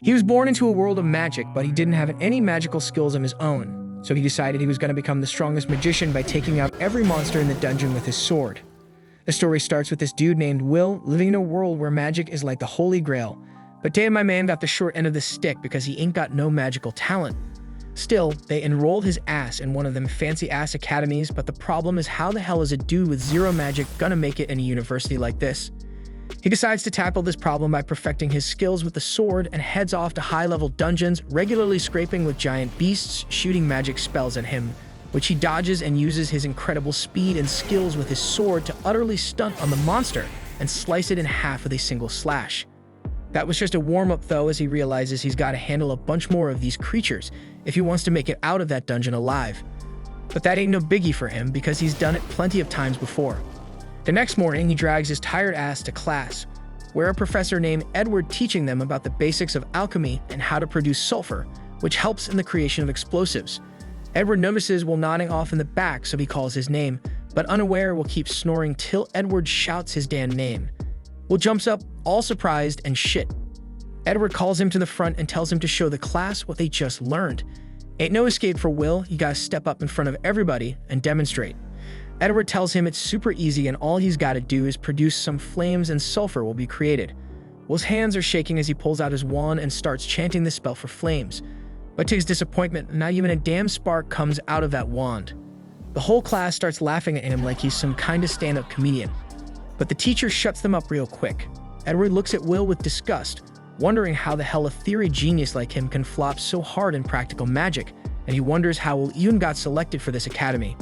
He was born into a world of magic, but he didn't have any magical skills of his own, so he decided he was going to become the strongest magician by taking out every monster in the dungeon with his sword. The story starts with this dude named Will living in a world where magic is like the holy grail, but damn, my man got the short end of the stick because he ain't got no magical talent. Still, they enrolled his ass in one of them fancy-ass academies, but the problem is how the hell is a dude with zero magic gonna make it in a university like this? He decides to tackle this problem by perfecting his skills with the sword and heads off to high-level dungeons, regularly scraping with giant beasts, shooting magic spells at him, which he dodges and uses his incredible speed and skills with his sword to utterly stunt on the monster and slice it in half with a single slash. That was just a warm-up though, as he realizes he's got to handle a bunch more of these creatures if he wants to make it out of that dungeon alive. But that ain't no biggie for him because he's done it plenty of times before. The next morning, he drags his tired ass to class, where a professor named Edward teaching them about the basics of alchemy and how to produce sulfur, which helps in the creation of explosives. Edward notices Will nodding off in the back, so he calls his name, but unaware Will keeps snoring till Edward shouts his damn name. Will jumps up, all surprised and shit. Edward calls him to the front and tells him to show the class what they just learned. Ain't no escape for Will, you gotta step up in front of everybody and demonstrate. Edward tells him it's super easy and all he's gotta do is produce some flames and sulfur will be created. Will's hands are shaking as he pulls out his wand and starts chanting the spell for flames. But to his disappointment, not even a damn spark comes out of that wand. The whole class starts laughing at him like he's some kind of stand-up comedian. But the teacher shuts them up real quick. Edward looks at Will with disgust, wondering how the hell a theory genius like him can flop so hard in practical magic, and he wonders how Will even got selected for this academy.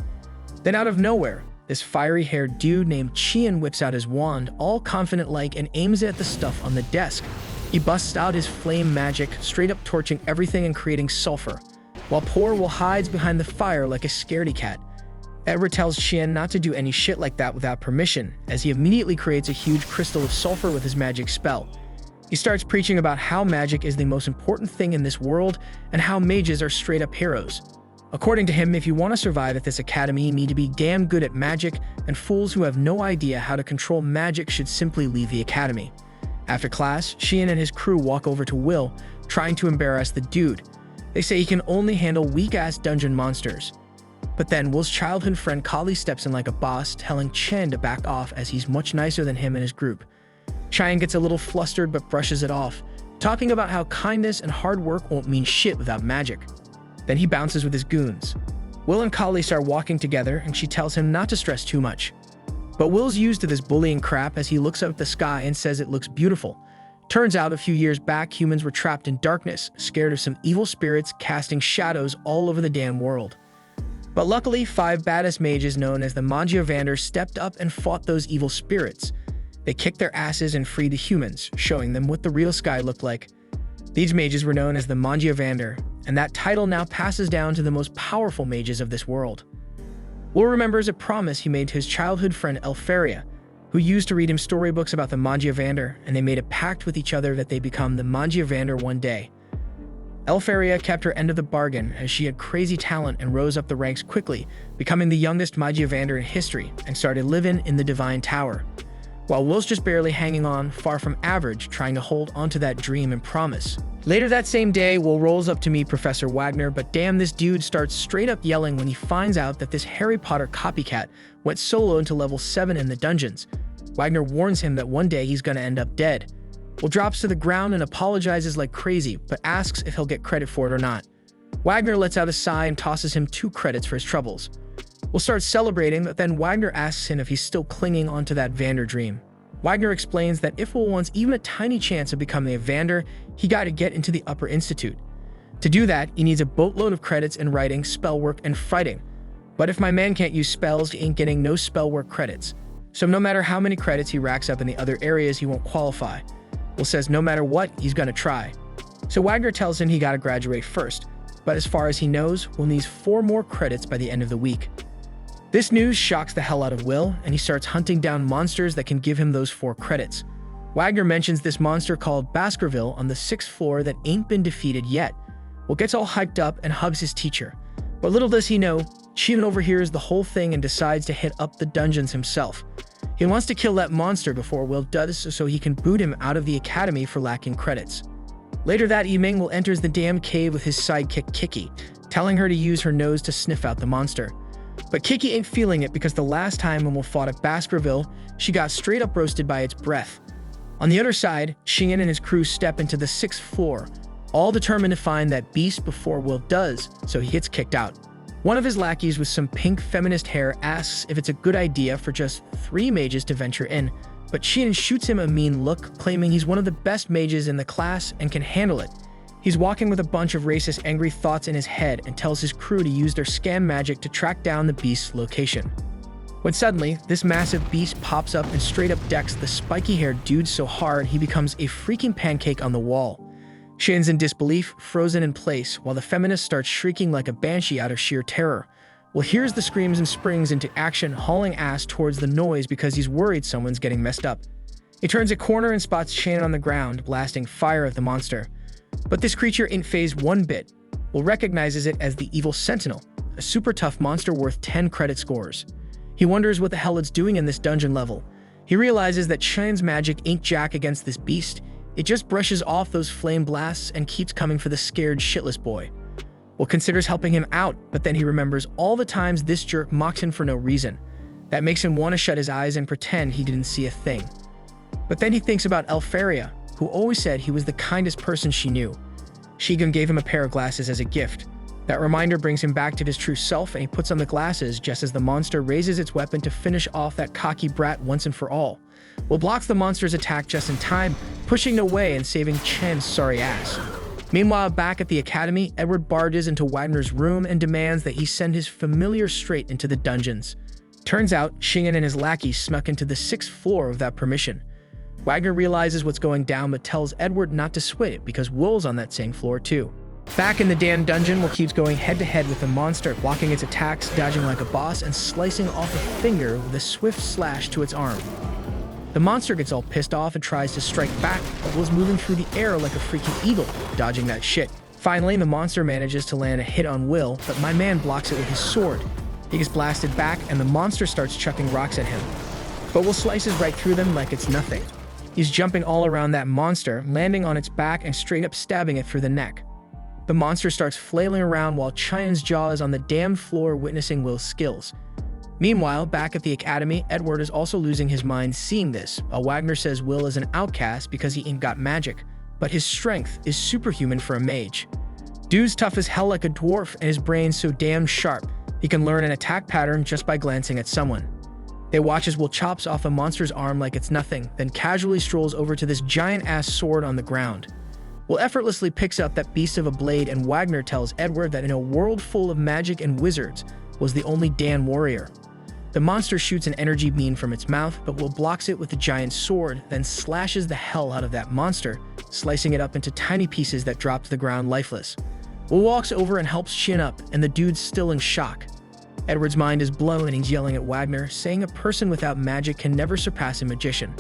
Then out of nowhere, this fiery-haired dude named Tsue whips out his wand, all confident-like, and aims it at the stuff on the desk. He busts out his flame magic, straight up torching everything and creating sulfur, while poor Will hides behind the fire like a scaredy cat. Edward tells Tsue not to do any shit like that without permission, as he immediately creates a huge crystal of sulfur with his magic spell. He starts preaching about how magic is the most important thing in this world and how mages are straight up heroes. According to him, if you want to survive at this academy, you need to be damn good at magic, and fools who have no idea how to control magic should simply leave the academy. After class, Tsue and his crew walk over to Will, trying to embarrass the dude. They say he can only handle weak-ass dungeon monsters. But then Will's childhood friend Kali steps in like a boss, telling Chen to back off as he's much nicer than him and his group. Chen gets a little flustered but brushes it off, talking about how kindness and hard work won't mean shit without magic. Then he bounces with his goons. Will and Kali start walking together and she tells him not to stress too much. But Will's used to this bullying crap as he looks up at the sky and says it looks beautiful. Turns out a few years back, humans were trapped in darkness, scared of some evil spirits casting shadows all over the damn world. But luckily, 5 badass mages known as the Mangiavander stepped up and fought those evil spirits. They kicked their asses and freed the humans, showing them what the real sky looked like. These mages were known as the Mangiavander, and that title now passes down to the most powerful mages of this world. Will remembers a promise he made to his childhood friend Elfaria, who used to read him storybooks about the Mangiavander, and they made a pact with each other that they become the Mangiavander one day. Elfaria kept her end of the bargain as she had crazy talent and rose up the ranks quickly, becoming the youngest Mangiavander in history and started living in the Divine Tower. While Will's just barely hanging on, far from average, trying to hold onto that dream and promise. Later that same day, Will rolls up to meet Professor Wagner, but damn, this dude starts straight up yelling when he finds out that this Harry Potter copycat went solo into level 7 in the dungeons. Wagner warns him that one day he's gonna end up dead. Will drops to the ground and apologizes like crazy, but asks if he'll get credit for it or not. Wagner lets out a sigh and tosses him 2 credits for his troubles. Will starts celebrating, but then Wagner asks him if he's still clinging onto that Vander dream. Wagner explains that if Will wants even a tiny chance of becoming a Vander, he gotta get into the Upper Institute. To do that, he needs a boatload of credits in writing, spell work, and fighting. But if my man can't use spells, he ain't getting no spell work credits. So no matter how many credits he racks up in the other areas, he won't qualify. Will says no matter what, he's gonna try. So Wagner tells him he gotta graduate first, but as far as he knows, Will needs 4 more credits by the end of the week. This news shocks the hell out of Will, and he starts hunting down monsters that can give him those 4 credits. Wagner mentions this monster called Baskerville on the 6th floor that ain't been defeated yet. Will gets all hyped up and hugs his teacher. But little does he know, Tsue overhears the whole thing and decides to hit up the dungeons himself. He wants to kill that monster before Will does so he can boot him out of the academy for lacking credits. Later that evening, Will enters the damn cave with his sidekick Kiki, telling her to use her nose to sniff out the monster. But Kiki ain't feeling it because the last time when Will fought at Baskerville, she got straight up roasted by its breath. On the other side, Shingen and his crew step into the 6th floor, all determined to find that beast before Will does, so he gets kicked out. One of his lackeys with some pink feminist hair asks if it's a good idea for just 3 mages to venture in, but Shingen shoots him a mean look, claiming he's one of the best mages in the class and can handle it. He's walking with a bunch of racist angry thoughts in his head and tells his crew to use their scan magic to track down the beast's location. When suddenly, this massive beast pops up and straight up decks the spiky-haired dude so hard he becomes a freaking pancake on the wall. Shin's in disbelief, frozen in place, while the feminist starts shrieking like a banshee out of sheer terror. Will hears the screams and springs into action, hauling ass towards the noise because he's worried someone's getting messed up. He turns a corner and spots Shan on the ground, blasting fire at the monster. But this creature ain't phased one bit. Will recognizes it as the Evil Sentinel, a super tough monster worth 10 credit scores. He wonders what the hell it's doing in this dungeon level. He realizes that Shan's magic ain't jack against this beast. It just brushes off those flame blasts and keeps coming for the scared shitless boy. Will considers helping him out, but then he remembers all the times this jerk mocks him for no reason. That makes him want to shut his eyes and pretend he didn't see a thing. But then he thinks about Elfaria, who always said he was the kindest person she knew. Shigen gave him a pair of glasses as a gift. That reminder brings him back to his true self, and he puts on the glasses just as the monster raises its weapon to finish off that cocky brat once and for all. Will blocks the monster's attack just in time, pushing it away and saving Chen's sorry ass. Meanwhile, back at the academy, Edward barges into Wagner's room and demands that he send his familiar straight into the dungeons. Turns out, Shingen and his lackey snuck into the 6th floor without permission. Wagner realizes what's going down but tells Edward not to sweat it because Will's on that same floor too. Back in the damn dungeon, Will keeps going head-to-head with the monster, blocking its attacks, dodging like a boss, and slicing off a finger with a swift slash to its arm. The monster gets all pissed off and tries to strike back, but Will's moving through the air like a freaking eagle, dodging that shit. Finally, the monster manages to land a hit on Will, but my man blocks it with his sword. He gets blasted back, and the monster starts chucking rocks at him. But Will slices right through them like it's nothing. He's jumping all around that monster, landing on its back and straight up stabbing it through the neck. The monster starts flailing around while Chian's jaw is on the damn floor witnessing Will's skills. Meanwhile, back at the academy, Edward is also losing his mind seeing this, while Wagner says Will is an outcast because he ain't got magic, but his strength is superhuman for a mage. Dude's tough as hell like a dwarf and his brain's so damn sharp, he can learn an attack pattern just by glancing at someone. They watch as Will chops off a monster's arm like it's nothing, then casually strolls over to this giant-ass sword on the ground. Will effortlessly picks up that beast of a blade, and Wagner tells Edward that in a world full of magic and wizards, was the only Dan warrior. The monster shoots an energy beam from its mouth, but Will blocks it with the giant sword, then slashes the hell out of that monster, slicing it up into tiny pieces that drop to the ground lifeless. Will walks over and helps chin up, and the dude's still in shock. Edward's mind is blown and he's yelling at Wagner, saying a person without magic can never surpass a magician.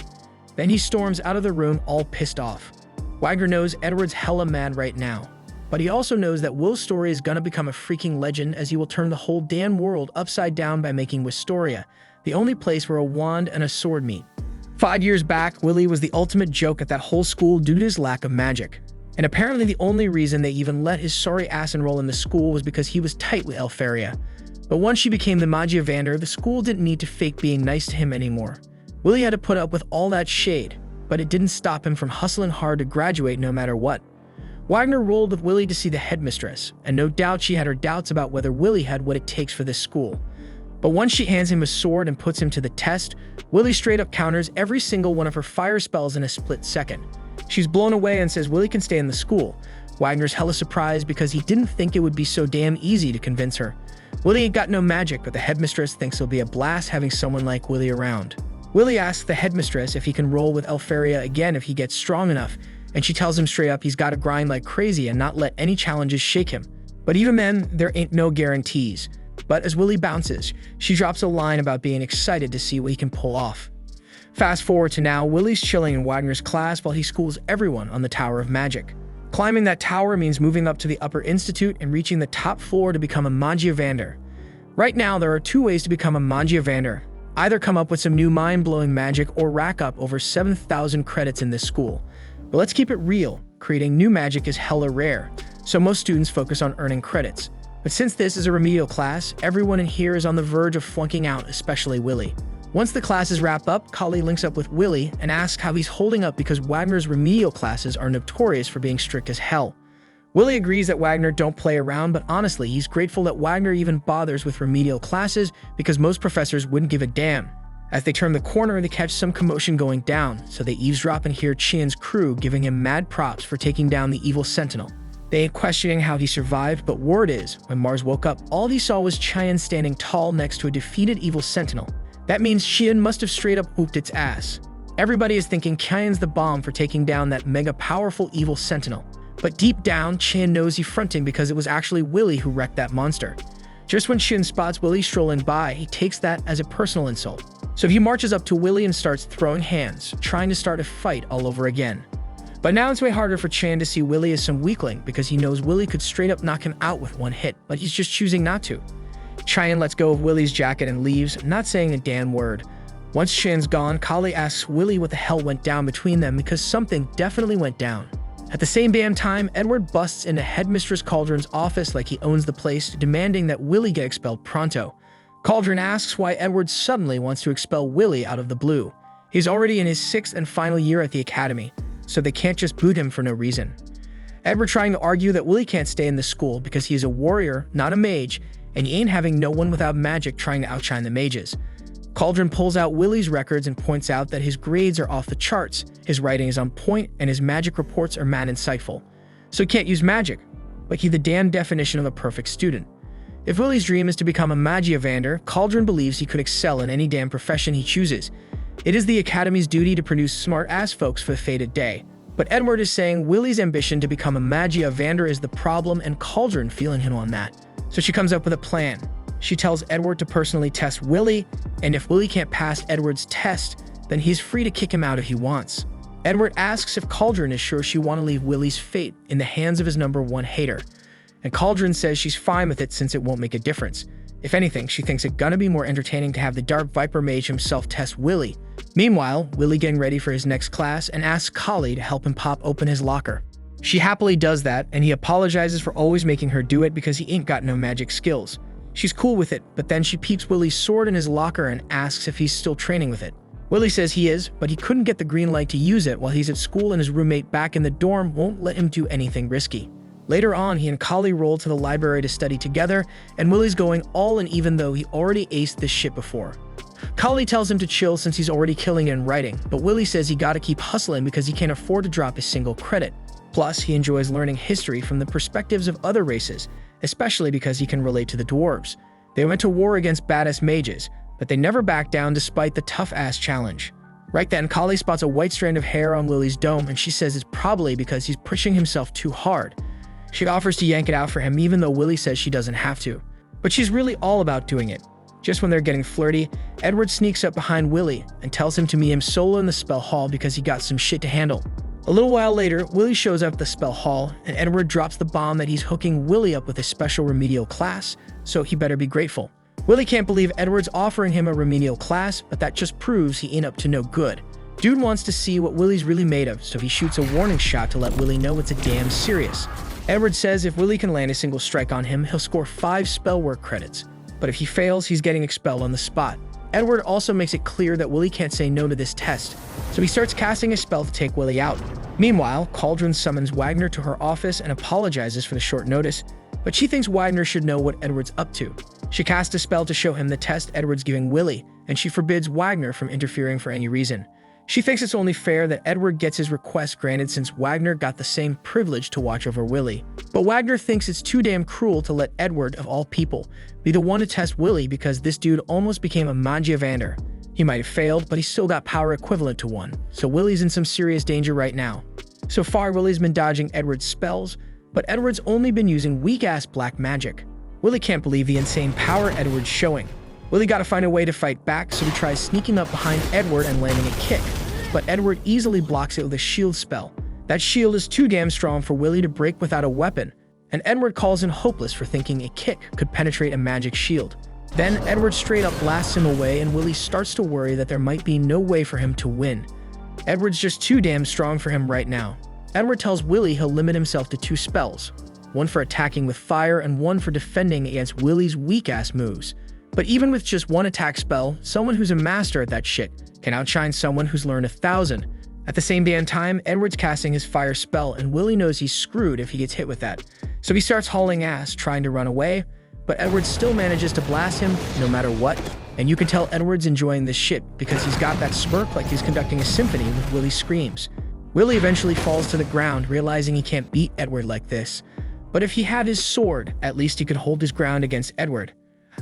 Then he storms out of the room all pissed off. Wagner knows Edward's hella mad right now, but he also knows that Will's story is gonna become a freaking legend as he will turn the whole damn world upside down by making Wistoria the only place where a wand and a sword meet. 5 years back, Willie was the ultimate joke at that whole school due to his lack of magic. And apparently the only reason they even let his sorry ass enroll in the school was because he was tight with Elfaria. But once she became the Magiavander, the school didn't need to fake being nice to him anymore. Willie had to put up with all that shade, but it didn't stop him from hustling hard to graduate no matter what. Wagner rolled with Willie to see the headmistress, and no doubt she had her doubts about whether Willie had what it takes for this school. But once she hands him a sword and puts him to the test, Willie straight up counters every single one of her fire spells in a split second. She's blown away and says Willie can stay in the school. Wagner's hella surprised because he didn't think it would be so damn easy to convince her. Willie ain't got no magic, but the headmistress thinks it'll be a blast having someone like Willie around. Willie asks the headmistress if he can roll with Elfaria again if he gets strong enough, and she tells him straight up he's got to grind like crazy and not let any challenges shake him. But even then, there ain't no guarantees. But as Willie bounces, she drops a line about being excited to see what he can pull off. Fast forward to now, Willie's chilling in Wagner's class while he schools everyone on the Tower of Magic. Climbing that tower means moving up to the Upper Institute and reaching the top floor to become a Magiavander. Right now, there are 2 ways to become a Magiavander. Either come up with some new mind-blowing magic or rack up over 7,000 credits in this school. But let's keep it real. creating new magic is hella rare, so most students focus on earning credits. But since this is a remedial class, everyone in here is on the verge of flunking out, especially Willy. Once the classes wrap up, Kali links up with Willy and asks how he's holding up because Wagner's remedial classes are notorious for being strict as hell. Willy agrees that Wagner don't play around, but honestly, he's grateful that Wagner even bothers with remedial classes because most professors wouldn't give a damn. As they turn the corner, they catch some commotion going down, so they eavesdrop and hear Qian's crew giving him mad props for taking down the evil sentinel. They ain't questioning how he survived, but word is, when Mars woke up, all he saw was Qian standing tall next to a defeated evil sentinel. That means Qian must have straight up whooped its ass. Everybody is thinking Qian's the bomb for taking down that mega powerful evil sentinel. But deep down, Qian knows he's fronting because it was actually Willy who wrecked that monster. Just when Qian spots Willy strolling by, he takes that as a personal insult. So he marches up to Willy and starts throwing hands, trying to start a fight all over again. But now it's way harder for Qian to see Willy as some weakling because he knows Willy could straight up knock him out with one hit, but he's just choosing not to. Qian lets go of Willy's jacket and leaves, not saying a damn word. Once Qian's gone, Kali asks Willy what the hell went down between them because something definitely went down. At the same damn time, Edward busts into Headmistress Cauldron's office like he owns the place, demanding that Willy get expelled pronto. Cauldron asks why Edward suddenly wants to expel Willy out of the blue. He's already in his 6th and final year at the academy, so they can't just boot him for no reason. Edward trying to argue that Willy can't stay in the school because he is a warrior, not a mage, and he ain't having no one without magic trying to outshine the mages. Cauldron pulls out Willy's records and points out that his grades are off the charts, his writing is on point, and his magic reports are mad insightful. So he can't use magic, but he's the damn definition of a perfect student. If Willy's dream is to become a Magiavander, Cauldron believes he could excel in any damn profession he chooses. It is the Academy's duty to produce smart-ass folks for the fated day. But Edward is saying Willy's ambition to become a Magiavander is the problem and Cauldron feeling him on that. So she comes up with a plan. She tells Edward to personally test Willy, and if Willy can't pass Edward's test, then he's free to kick him out if he wants. Edward asks if Cauldron is sure she want to leave Willy's fate in the hands of his #1 hater. And Cauldron says she's fine with it since it won't make a difference. If anything, she thinks it gonna be more entertaining to have the Dark Viper Mage himself test Willy. Meanwhile, Willy getting ready for his next class and asks Kali to help him pop open his locker. She happily does that, and he apologizes for always making her do it because he ain't got no magic skills. She's cool with it, but then she peeps Willy's sword in his locker and asks if he's still training with it. Willy says he is, but he couldn't get the green light to use it while he's at school and his roommate back in the dorm won't let him do anything risky. Later on, he and Kali roll to the library to study together, and Willy's going all in even though he already aced this shit before. Kali tells him to chill since he's already killing it in writing, but Willy says he gotta keep hustling because he can't afford to drop a single credit. Plus, he enjoys learning history from the perspectives of other races, especially because he can relate to the dwarves. They went to war against badass mages, but they never backed down despite the tough-ass challenge. Right then, Kali spots a white strand of hair on Willy's dome, and she says it's probably because he's pushing himself too hard. She offers to yank it out for him even though Willy says she doesn't have to. But she's really all about doing it. Just when they're getting flirty, Edward sneaks up behind Willy and tells him to meet him solo in the spell hall because he got some shit to handle. A little while later, Willy shows up at the spell hall, and Edward drops the bomb that he's hooking Willy up with a special remedial class, so he better be grateful. Willy can't believe Edward's offering him a remedial class, but that just proves he ain't up to no good. Dude wants to see what Willy's really made of, so he shoots a warning shot to let Willy know it's a damn serious. Edward says if Willy can land a single strike on him, he'll score 5 spell work credits, but if he fails, he's getting expelled on the spot. Edward also makes it clear that Willy can't say no to this test, so he starts casting a spell to take Willy out. Meanwhile, Cauldron summons Wagner to her office and apologizes for the short notice, but she thinks Wagner should know what Edward's up to. She casts a spell to show him the test Edward's giving Willy, and she forbids Wagner from interfering for any reason. She thinks it's only fair that Edward gets his request granted since Wagner got the same privilege to watch over Willy. But Wagner thinks it's too damn cruel to let Edward, of all people, be the one to test Willy because this dude almost became a Magiavander. He might have failed, but he still got power equivalent to one, so Willy's in some serious danger right now. So far, Willy's been dodging Edward's spells, but Edward's only been using weak-ass black magic. Willy can't believe the insane power Edward's showing. Willy gotta find a way to fight back, so he tries sneaking up behind Edward and landing a kick, but Edward easily blocks it with a shield spell. That shield is too damn strong for Willy to break without a weapon, and Edward calls him hopeless for thinking a kick could penetrate a magic shield. Then Edward straight up blasts him away, and Willy starts to worry that there might be no way for him to win. Edward's just too damn strong for him right now. Edward tells Willie he'll limit himself to 2 spells, one for attacking with fire and one for defending against Willie's weak-ass moves. But even with just 1 attack spell, someone who's a master at that shit can outshine someone who's learned 1,000. At the same damn time, Edward's casting his fire spell, and Willie knows he's screwed if he gets hit with that. So he starts hauling ass, trying to run away, but Edward still manages to blast him no matter what. And you can tell Edward's enjoying this shit because he's got that smirk like he's conducting a symphony with Willie's screams. Willie eventually falls to the ground, realizing he can't beat Edward like this. But if he had his sword, at least he could hold his ground against Edward.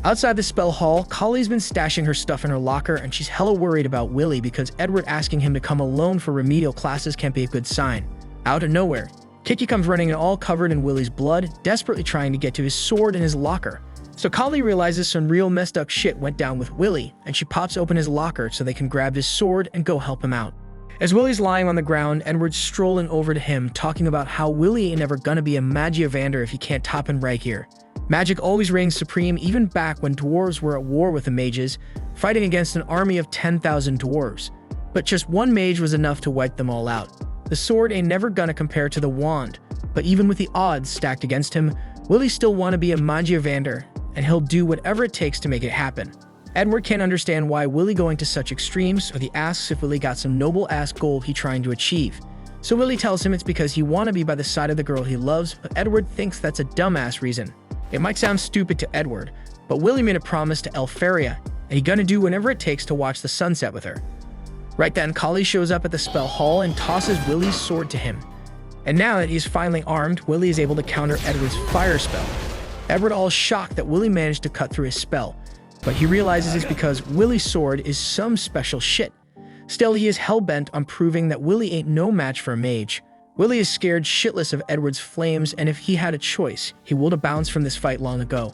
Outside the spell hall, Collie's been stashing her stuff in her locker, and she's hella worried about Willie because Edward asking him to come alone for remedial classes can't be a good sign. Out of nowhere, Kiki comes running in all covered in Willie's blood, desperately trying to get to his sword in his locker. So Collie realizes some real messed up shit went down with Willie, and she pops open his locker so they can grab his sword and go help him out. As Willie's lying on the ground, Edward's strolling over to him, talking about how Willie ain't never gonna be a Magiavander if he can't top and right here. Magic always reigns supreme, even back when dwarves were at war with the mages, fighting against an army of 10,000 dwarves. But just 1 mage was enough to wipe them all out. The sword ain't never gonna compare to the wand, but even with the odds stacked against him, Willie still wanna be a Magiavander, and he'll do whatever it takes to make it happen. Edward can't understand why Willie going to such extremes, so he asks if Willie got some noble-ass goal he trying to achieve. So Willie tells him it's because he wanna be by the side of the girl he loves, but Edward thinks that's a dumbass reason. It might sound stupid to Edward, but Willie made a promise to Elfaria, and he gonna do whatever it takes to watch the sunset with her. Right then, Collie shows up at the spell hall and tosses Willie's sword to him. And now that he's finally armed, Willie is able to counter Edward's fire spell. Edward all shocked that Willie managed to cut through his spell, but he realizes it's because Willie's sword is some special shit. Still, he is hell-bent on proving that Willie ain't no match for a mage. Willie is scared shitless of Edward's flames, and if he had a choice, he would have bounced from this fight long ago.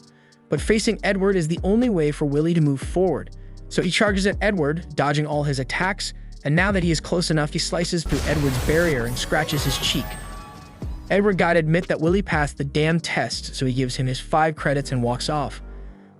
But facing Edward is the only way for Willie to move forward. So he charges at Edward, dodging all his attacks, and now that he is close enough, he slices through Edward's barrier and scratches his cheek. Edward gotta admit that Willie passed the damn test, so he gives him his 5 credits and walks off.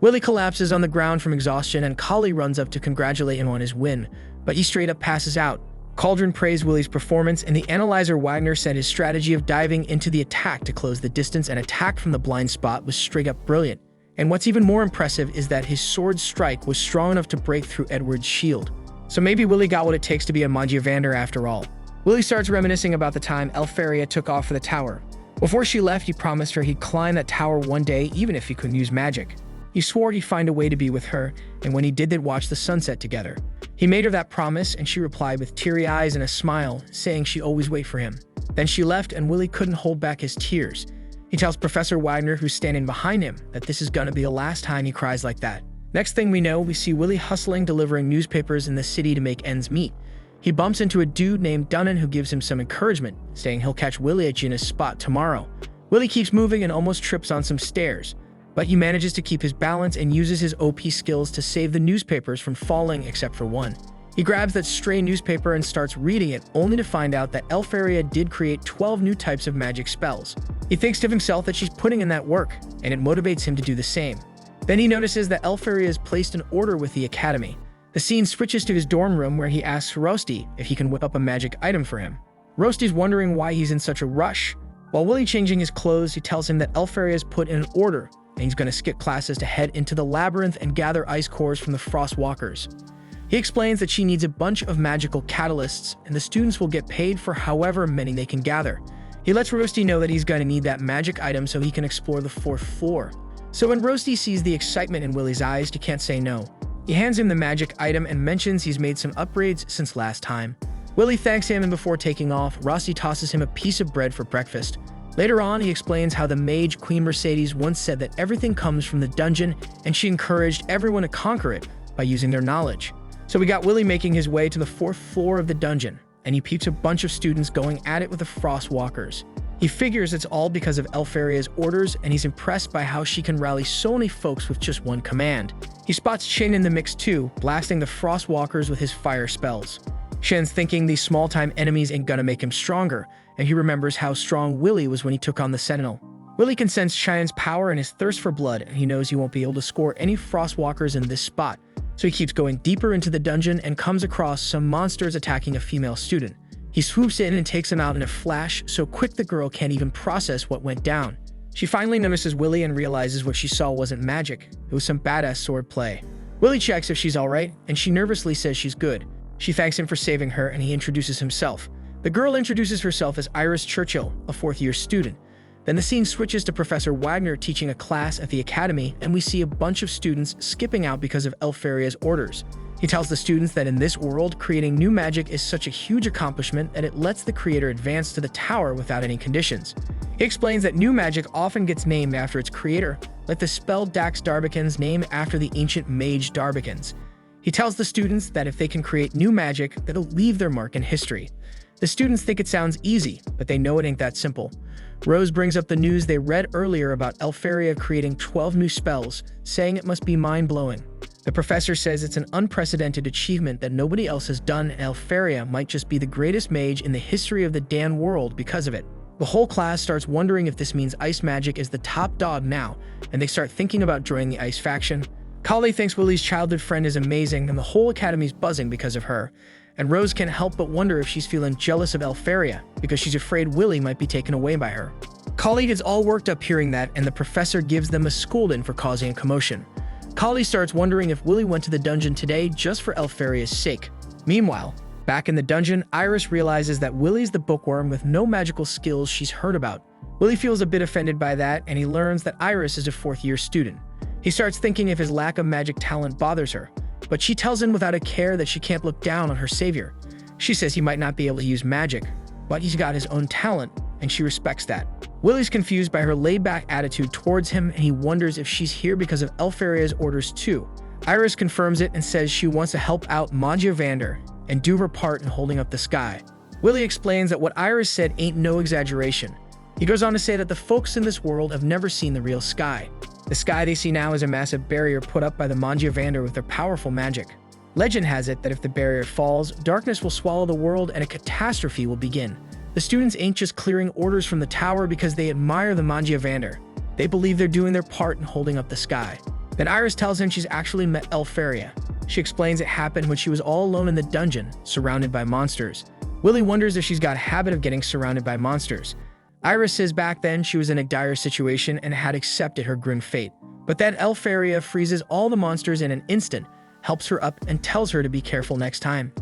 Willie collapses on the ground from exhaustion, and Collie runs up to congratulate him on his win, but he straight up passes out. Cauldron praised Willie's performance, and the analyzer Wagner said his strategy of diving into the attack to close the distance and attack from the blind spot was straight up brilliant. And what's even more impressive is that his sword strike was strong enough to break through Edward's shield. So maybe Willie got what it takes to be a Magiavander after all. Willie starts reminiscing about the time Elfaria took off for the tower. Before she left, he promised her he'd climb that tower one day even if he couldn't use magic. He swore he'd find a way to be with her, and when he did, they'd watch the sunset together. He made her that promise, and she replied with teary eyes and a smile, saying she'd always wait for him. Then she left, and Willie couldn't hold back his tears. He tells Professor Wagner, who's standing behind him, that this is gonna be the last time he cries like that. Next thing we know, we see Willie hustling, delivering newspapers in the city to make ends meet. He bumps into a dude named Dunnan who gives him some encouragement, saying he'll catch Willie at Gina's spot tomorrow. Willie keeps moving and almost trips on some stairs, but he manages to keep his balance and uses his OP skills to save the newspapers from falling except for one. He grabs that stray newspaper and starts reading it, only to find out that Elfaria did create 12 new types of magic spells. He thinks to himself that she's putting in that work, and it motivates him to do the same. Then he notices that Elfaria has placed an order with the academy. The scene switches to his dorm room where he asks Rosti if he can whip up a magic item for him. Rosti's wondering why he's in such a rush. While Willie changing his clothes, he tells him that Elfaria has put in an order, and he's going to skip classes to head into the labyrinth and gather ice cores from the Frost Walkers. He explains that she needs a bunch of magical catalysts, and the students will get paid for however many they can gather. He lets Rosti know that he's going to need that magic item so he can explore the 4th floor. So when Rosti sees the excitement in Willie's eyes, he can't say no. He hands him the magic item and mentions he's made some upgrades since last time. Willie thanks him, and before taking off, Rosti tosses him a piece of bread for breakfast. Later on, he explains how the mage Queen Mercedes once said that everything comes from the dungeon, and she encouraged everyone to conquer it by using their knowledge. So we got Willie making his way to the 4th floor of the dungeon, and he peeps a bunch of students going at it with the Frost Walkers. He figures it's all because of Elfaria's orders, and he's impressed by how she can rally so many folks with just one command. He spots Shin in the mix too, blasting the Frost Walkers with his fire spells. Shin's thinking these small-time enemies ain't gonna make him stronger, and he remembers how strong Willie was when he took on the Sentinel. Willie can sense Cheyenne's power and his thirst for blood, and he knows he won't be able to score any Frost Walkers in this spot, so he keeps going deeper into the dungeon and comes across some monsters attacking a female student. He swoops in and takes him out in a flash, so quick the girl can't even process what went down. She finally notices Willie and realizes what she saw wasn't magic, it was some badass sword play. Willie checks if she's alright, and she nervously says she's good. She thanks him for saving her, and he introduces himself. The girl introduces herself as Iris Churchill, a fourth-year student. Then the scene switches to Professor Wagner teaching a class at the academy, and we see a bunch of students skipping out because of Elfaria's orders. He tells the students that in this world, creating new magic is such a huge accomplishment that it lets the creator advance to the tower without any conditions. He explains that new magic often gets named after its creator, like the spell Dax Darbicans named after the ancient mage Darbicans. He tells the students that if they can create new magic, that'll leave their mark in history. The students think it sounds easy, but they know it ain't that simple. Rose brings up the news they read earlier about Elfaria creating 12 new spells, saying it must be mind-blowing. The professor says it's an unprecedented achievement that nobody else has done, and Elfaria might just be the greatest mage in the history of the Dan world because of it. The whole class starts wondering if this means ice magic is the top dog now, and they start thinking about joining the ice faction. Kali thinks Willie's childhood friend is amazing, and the whole academy's buzzing because of her. And Rose can't help but wonder if she's feeling jealous of Elfaria, because she's afraid Willie might be taken away by her. Kali gets all worked up hearing that, and the professor gives them a scolding for causing a commotion. Kali starts wondering if Willie went to the dungeon today just for Elfaria's sake. Meanwhile, back in the dungeon, Iris realizes that Willie's the bookworm with no magical skills she's heard about. Willie feels a bit offended by that, and he learns that Iris is a fourth-year student. He starts thinking if his lack of magic talent bothers her, but she tells him without a care that she can't look down on her savior. She says he might not be able to use magic, but he's got his own talent, and she respects that. Willie's confused by her laid-back attitude towards him, and he wonders if she's here because of Elfaria's orders too. Iris confirms it and says she wants to help out Magia Vander and do her part in holding up the sky. Willie explains that what Iris said ain't no exaggeration. He goes on to say that the folks in this world have never seen the real sky. The sky they see now is a massive barrier put up by the Magia Vander with their powerful magic. Legend has it that if the barrier falls, darkness will swallow the world and a catastrophe will begin. The students ain't just clearing orders from the tower because they admire the Magia Vander. They believe they're doing their part in holding up the sky. Then Iris tells him she's actually met Elfaria. She explains it happened when she was all alone in the dungeon, surrounded by monsters. Willie wonders if she's got a habit of getting surrounded by monsters. Iris says back then she was in a dire situation and had accepted her grim fate. But that Elfaria freezes all the monsters in an instant, helps her up, and tells her to be careful next time.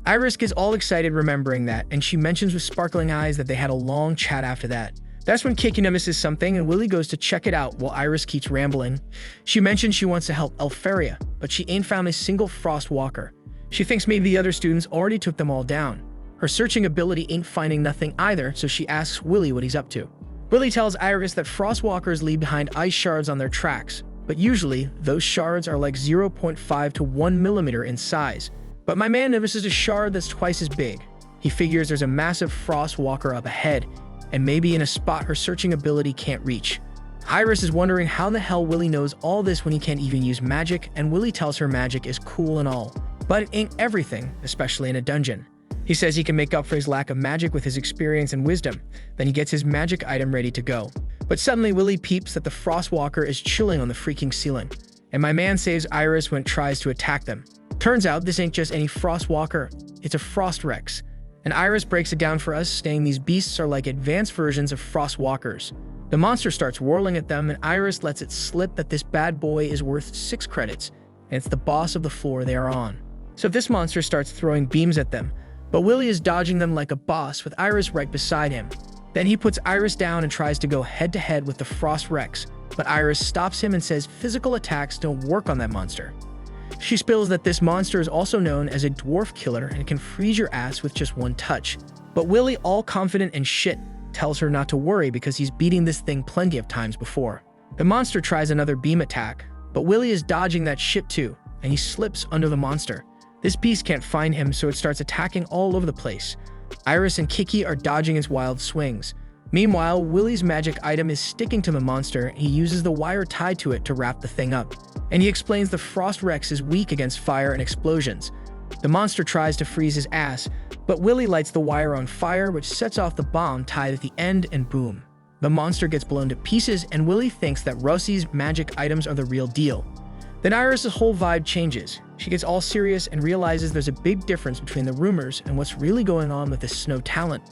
Iris gets all excited remembering that, and she mentions with sparkling eyes that they had a long chat after that. That's when Kiki notices something, and Willie goes to check it out while Iris keeps rambling. She mentions she wants to help Elfaria, but she ain't found a single Frost Walker. She thinks maybe the other students already took them all down. Her searching ability ain't finding nothing either, so she asks Willie what he's up to. Willie tells Iris that Frostwalkers leave behind ice shards on their tracks, but usually those shards are like 0.5 to 1 millimeter in size. But my man notices a shard that's twice as big. He figures there's a massive Frostwalker up ahead, and maybe in a spot her searching ability can't reach. Iris is wondering how the hell Willie knows all this when he can't even use magic, and Willie tells her magic is cool and all, but it ain't everything, especially in a dungeon. He says he can make up for his lack of magic with his experience and wisdom. Then he gets his magic item ready to go. But suddenly Willie peeps that the Frostwalker is chilling on the freaking ceiling, and my man saves Iris when it tries to attack them. Turns out this ain't just any Frostwalker, it's a Frost Rex. And Iris breaks it down for us, saying these beasts are like advanced versions of Frostwalkers. The monster starts whirling at them, and Iris lets it slip that this bad boy is worth 6 credits, and it's the boss of the floor they are on. So this monster starts throwing beams at them, but Willie is dodging them like a boss with Iris right beside him. Then he puts Iris down and tries to go head-to-head with the Frost Rex, but Iris stops him and says physical attacks don't work on that monster. She spills that this monster is also known as a dwarf killer and can freeze your ass with just one touch. But Willie, all confident and shit, tells her not to worry because he's beating this thing plenty of times before. The monster tries another beam attack, but Willie is dodging that shit too, and he slips under the monster. This beast can't find him, so it starts attacking all over the place. Iris and Kiki are dodging its wild swings. Meanwhile, Willie's magic item is sticking to the monster, and he uses the wire tied to it to wrap the thing up. And he explains the Frost Rex is weak against fire and explosions. The monster tries to freeze his ass, but Willie lights the wire on fire, which sets off the bomb tied at the end, and boom. The monster gets blown to pieces, and Willie thinks that Rossi's magic items are the real deal. Then Iris' whole vibe changes. She gets all serious and realizes there's a big difference between the rumors and what's really going on with this snow talent.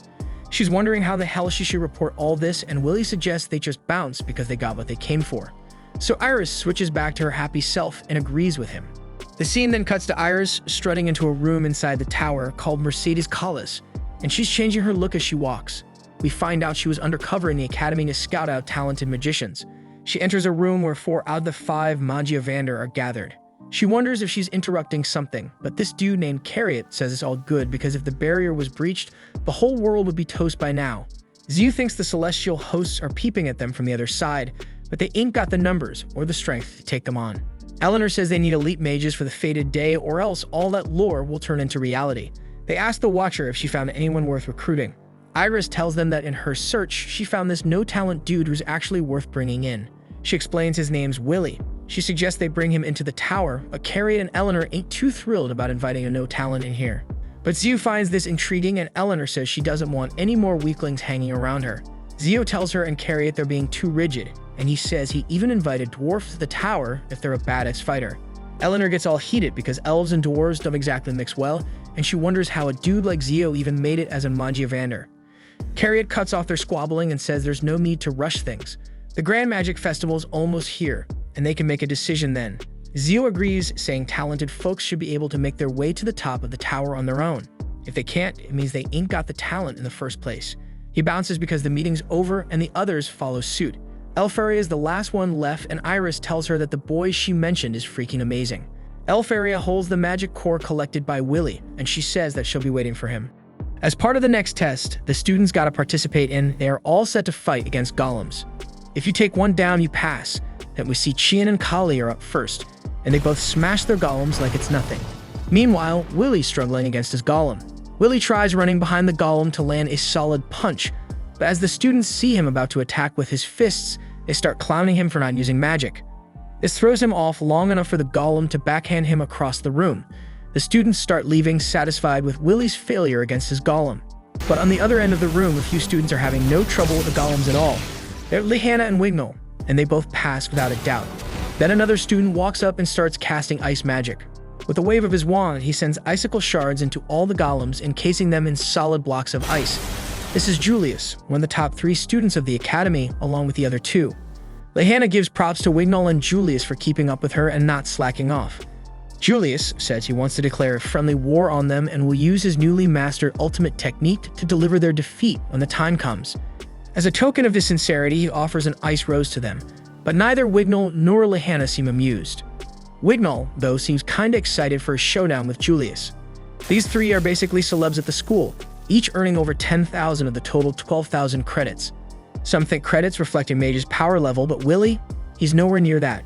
She's wondering how the hell she should report all this, and Willie suggests they just bounce because they got what they came for. So Iris switches back to her happy self and agrees with him. The scene then cuts to Iris strutting into a room inside the tower called Mercedes Callas, and she's changing her look as she walks. We find out she was undercover in the academy to scout out talented magicians. She enters a room where 4 out of the 5 Magiavander are gathered. She wonders if she's interrupting something, but this dude named Carriot says it's all good because if the barrier was breached, the whole world would be toast by now. Tsue thinks the celestial hosts are peeping at them from the other side, but they ain't got the numbers or the strength to take them on. Eleanor says they need elite mages for the fated day or else all that lore will turn into reality. They ask the Watcher if she found anyone worth recruiting. Iris tells them that in her search, she found this no-talent dude who's actually worth bringing in. She explains his name's Willie. She suggests they bring him into the tower, but Carriot and Eleanor ain't too thrilled about inviting a no-talent in here. But Tsue finds this intriguing and Eleanor says she doesn't want any more weaklings hanging around her. Tsue tells her and Carriot they're being too rigid, and he says he even invited dwarfs to the tower if they're a badass fighter. Eleanor gets all heated because elves and dwarves don't exactly mix well, and she wonders how a dude like Tsue even made it as a Magiavander. Carriot cuts off their squabbling and says there's no need to rush things. The Grand Magic Festival's almost here, and they can make a decision then. Tsue agrees, saying talented folks should be able to make their way to the top of the tower on their own. If they can't, it means they ain't got the talent in the first place. He bounces because the meeting's over and the others follow suit. Elfaria is the last one left and Iris tells her that the boy she mentioned is freaking amazing. Elfaria holds the magic core collected by Willie, and she says that she'll be waiting for him. As part of the next test, the students gotta participate in, they are all set to fight against golems. If you take one down, you pass. Then we see Chien and Kali are up first, and they both smash their golems like it's nothing. Meanwhile, Willie's struggling against his golem. Willie tries running behind the golem to land a solid punch, but as the students see him about to attack with his fists, they start clowning him for not using magic. This throws him off long enough for the golem to backhand him across the room. The students start leaving satisfied with Willie's failure against his golem. But on the other end of the room, a few students are having no trouble with the golems at all. They're Lehana and Wignall, and they both pass without a doubt. Then another student walks up and starts casting ice magic. With a wave of his wand, he sends icicle shards into all the golems, encasing them in solid blocks of ice. This is Julius, one of the top 3 students of the academy, along with the other 2. Lehana gives props to Wignall and Julius for keeping up with her and not slacking off. Julius says he wants to declare a friendly war on them and will use his newly mastered ultimate technique to deliver their defeat when the time comes. As a token of his sincerity, he offers an ice rose to them, but neither Wignall nor Lehana seem amused. Wignall, though, seems kinda excited for a showdown with Julius. These 3 are basically celebs at the school, each earning over 10,000 of the total 12,000 credits. Some think credits reflect a mage's power level, but Willie, he's nowhere near that.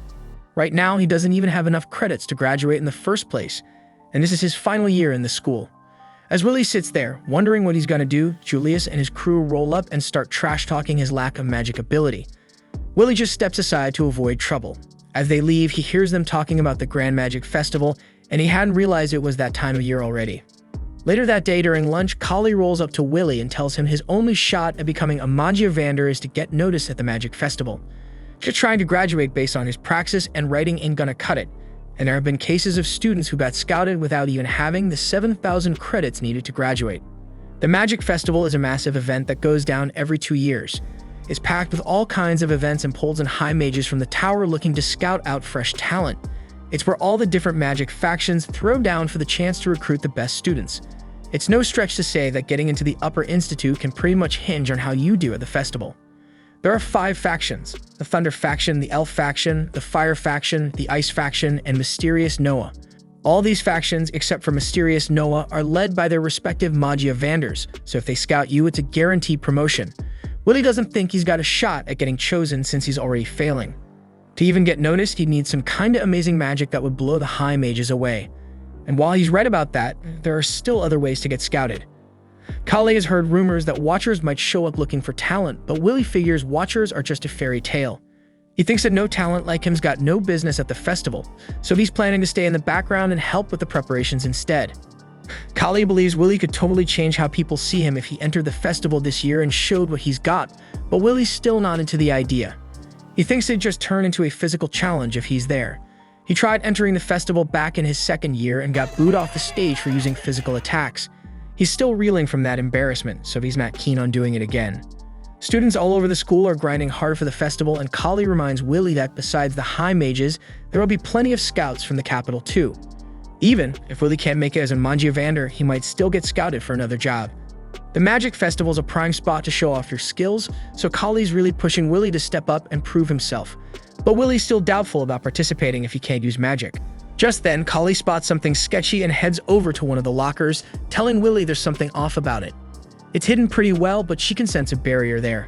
Right now, he doesn't even have enough credits to graduate in the first place, and this is his final year in the school. As Willie sits there, wondering what he's gonna do, Julius and his crew roll up and start trash-talking his lack of magic ability. Willie just steps aside to avoid trouble. As they leave, he hears them talking about the Grand Magic Festival, and he hadn't realized it was that time of year already. Later that day during lunch, Kali rolls up to Willie and tells him his only shot at becoming a Magiavander is to get noticed at the Magic Festival. Just trying to graduate based on his praxis and writing ain't gonna cut it, and there have been cases of students who got scouted without even having the 7,000 credits needed to graduate. The Magic Festival is a massive event that goes down every 2 years. It's packed with all kinds of events and pulls in high mages from the tower looking to scout out fresh talent. It's where all the different magic factions throw down for the chance to recruit the best students. It's no stretch to say that getting into the Upper Institute can pretty much hinge on how you do at the festival. There are 5 factions: the Thunder faction, the Elf faction, the Fire faction, the Ice faction, and Mysterious Noah. All these factions, except for Mysterious Noah, are led by their respective Magiavanders, so if they scout you, it's a guaranteed promotion. Willie doesn't think he's got a shot at getting chosen since he's already failing. To even get noticed, he'd need some kinda amazing magic that would blow the high mages away. And while he's right about that, there are still other ways to get scouted. Kali has heard rumors that Watchers might show up looking for talent, but Willie figures Watchers are just a fairy tale. He thinks that no talent like him's got no business at the festival, so he's planning to stay in the background and help with the preparations instead. Kali believes Willie could totally change how people see him if he entered the festival this year and showed what he's got, but Willie's still not into the idea. He thinks it'd just turn into a physical challenge if he's there. He tried entering the festival back in his second year and got booed off the stage for using physical attacks. He's still reeling from that embarrassment, so he's not keen on doing it again. Students all over the school are grinding hard for the festival, and Kali reminds Willie that besides the high mages, there will be plenty of scouts from the capital too. Even if Willie can't make it as a Mangiavander, he might still get scouted for another job. The Magic Festival is a prime spot to show off your skills, so Kali's really pushing Willie to step up and prove himself. But Willie's still doubtful about participating if he can't use magic. Just then, Kali spots something sketchy and heads over to one of the lockers, telling Willie there's something off about it. It's hidden pretty well, but she can sense a barrier there.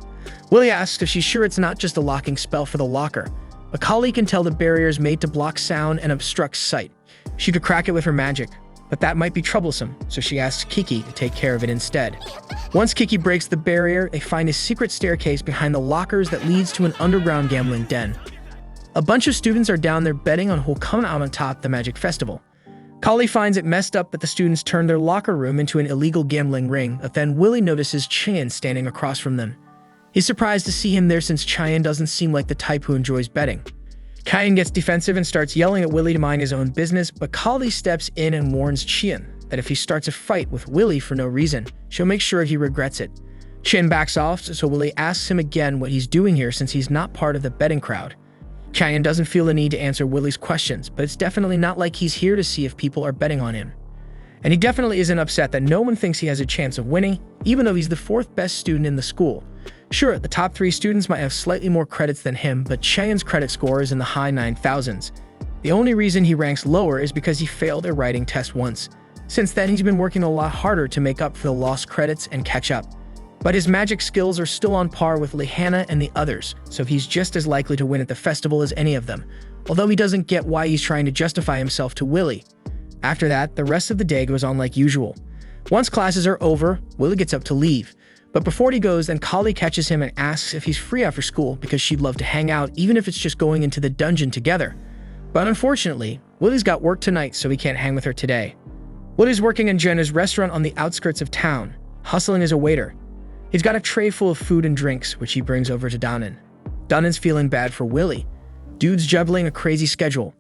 Willie asks if she's sure it's not just a locking spell for the locker, but Kali can tell the barrier is made to block sound and obstruct sight. She could crack it with her magic, but that might be troublesome, so she asks Kiki to take care of it instead. Once Kiki breaks the barrier, they find a secret staircase behind the lockers that leads to an underground gambling den. A bunch of students are down there betting on who'll come out on top the Magic Festival. Kali finds it messed up that the students turned their locker room into an illegal gambling ring, but then Willie notices Chien standing across from them. He's surprised to see him there since Chien doesn't seem like the type who enjoys betting. Chien gets defensive and starts yelling at Willie to mind his own business, but Kali steps in and warns Chien that if he starts a fight with Willie for no reason, she'll make sure he regrets it. Chien backs off, so Willie asks him again what he's doing here since he's not part of the betting crowd. Chien doesn't feel the need to answer Willie's questions, but it's definitely not like he's here to see if people are betting on him. And he definitely isn't upset that no one thinks he has a chance of winning, even though he's the fourth best student in the school. Sure, the top 3 students might have slightly more credits than him, but Chien's credit score is in the high 9,000s. The only reason he ranks lower is because he failed a writing test once. Since then, he's been working a lot harder to make up for the lost credits and catch up. But his magic skills are still on par with Lehana and the others, so he's just as likely to win at the festival as any of them, although he doesn't get why he's trying to justify himself to Willie. After that, the rest of the day goes on like usual. Once classes are over, Willie gets up to leave. But before he goes, then Kali catches him and asks if he's free after school because she'd love to hang out even if it's just going into the dungeon together. But unfortunately, Willie's got work tonight, so he can't hang with her today. Willie's working in Jenna's restaurant on the outskirts of town, hustling as a waiter. He's got a tray full of food and drinks, which he brings over to Donnan. Donnan's feeling bad for Willie. Dude's juggling a crazy schedule.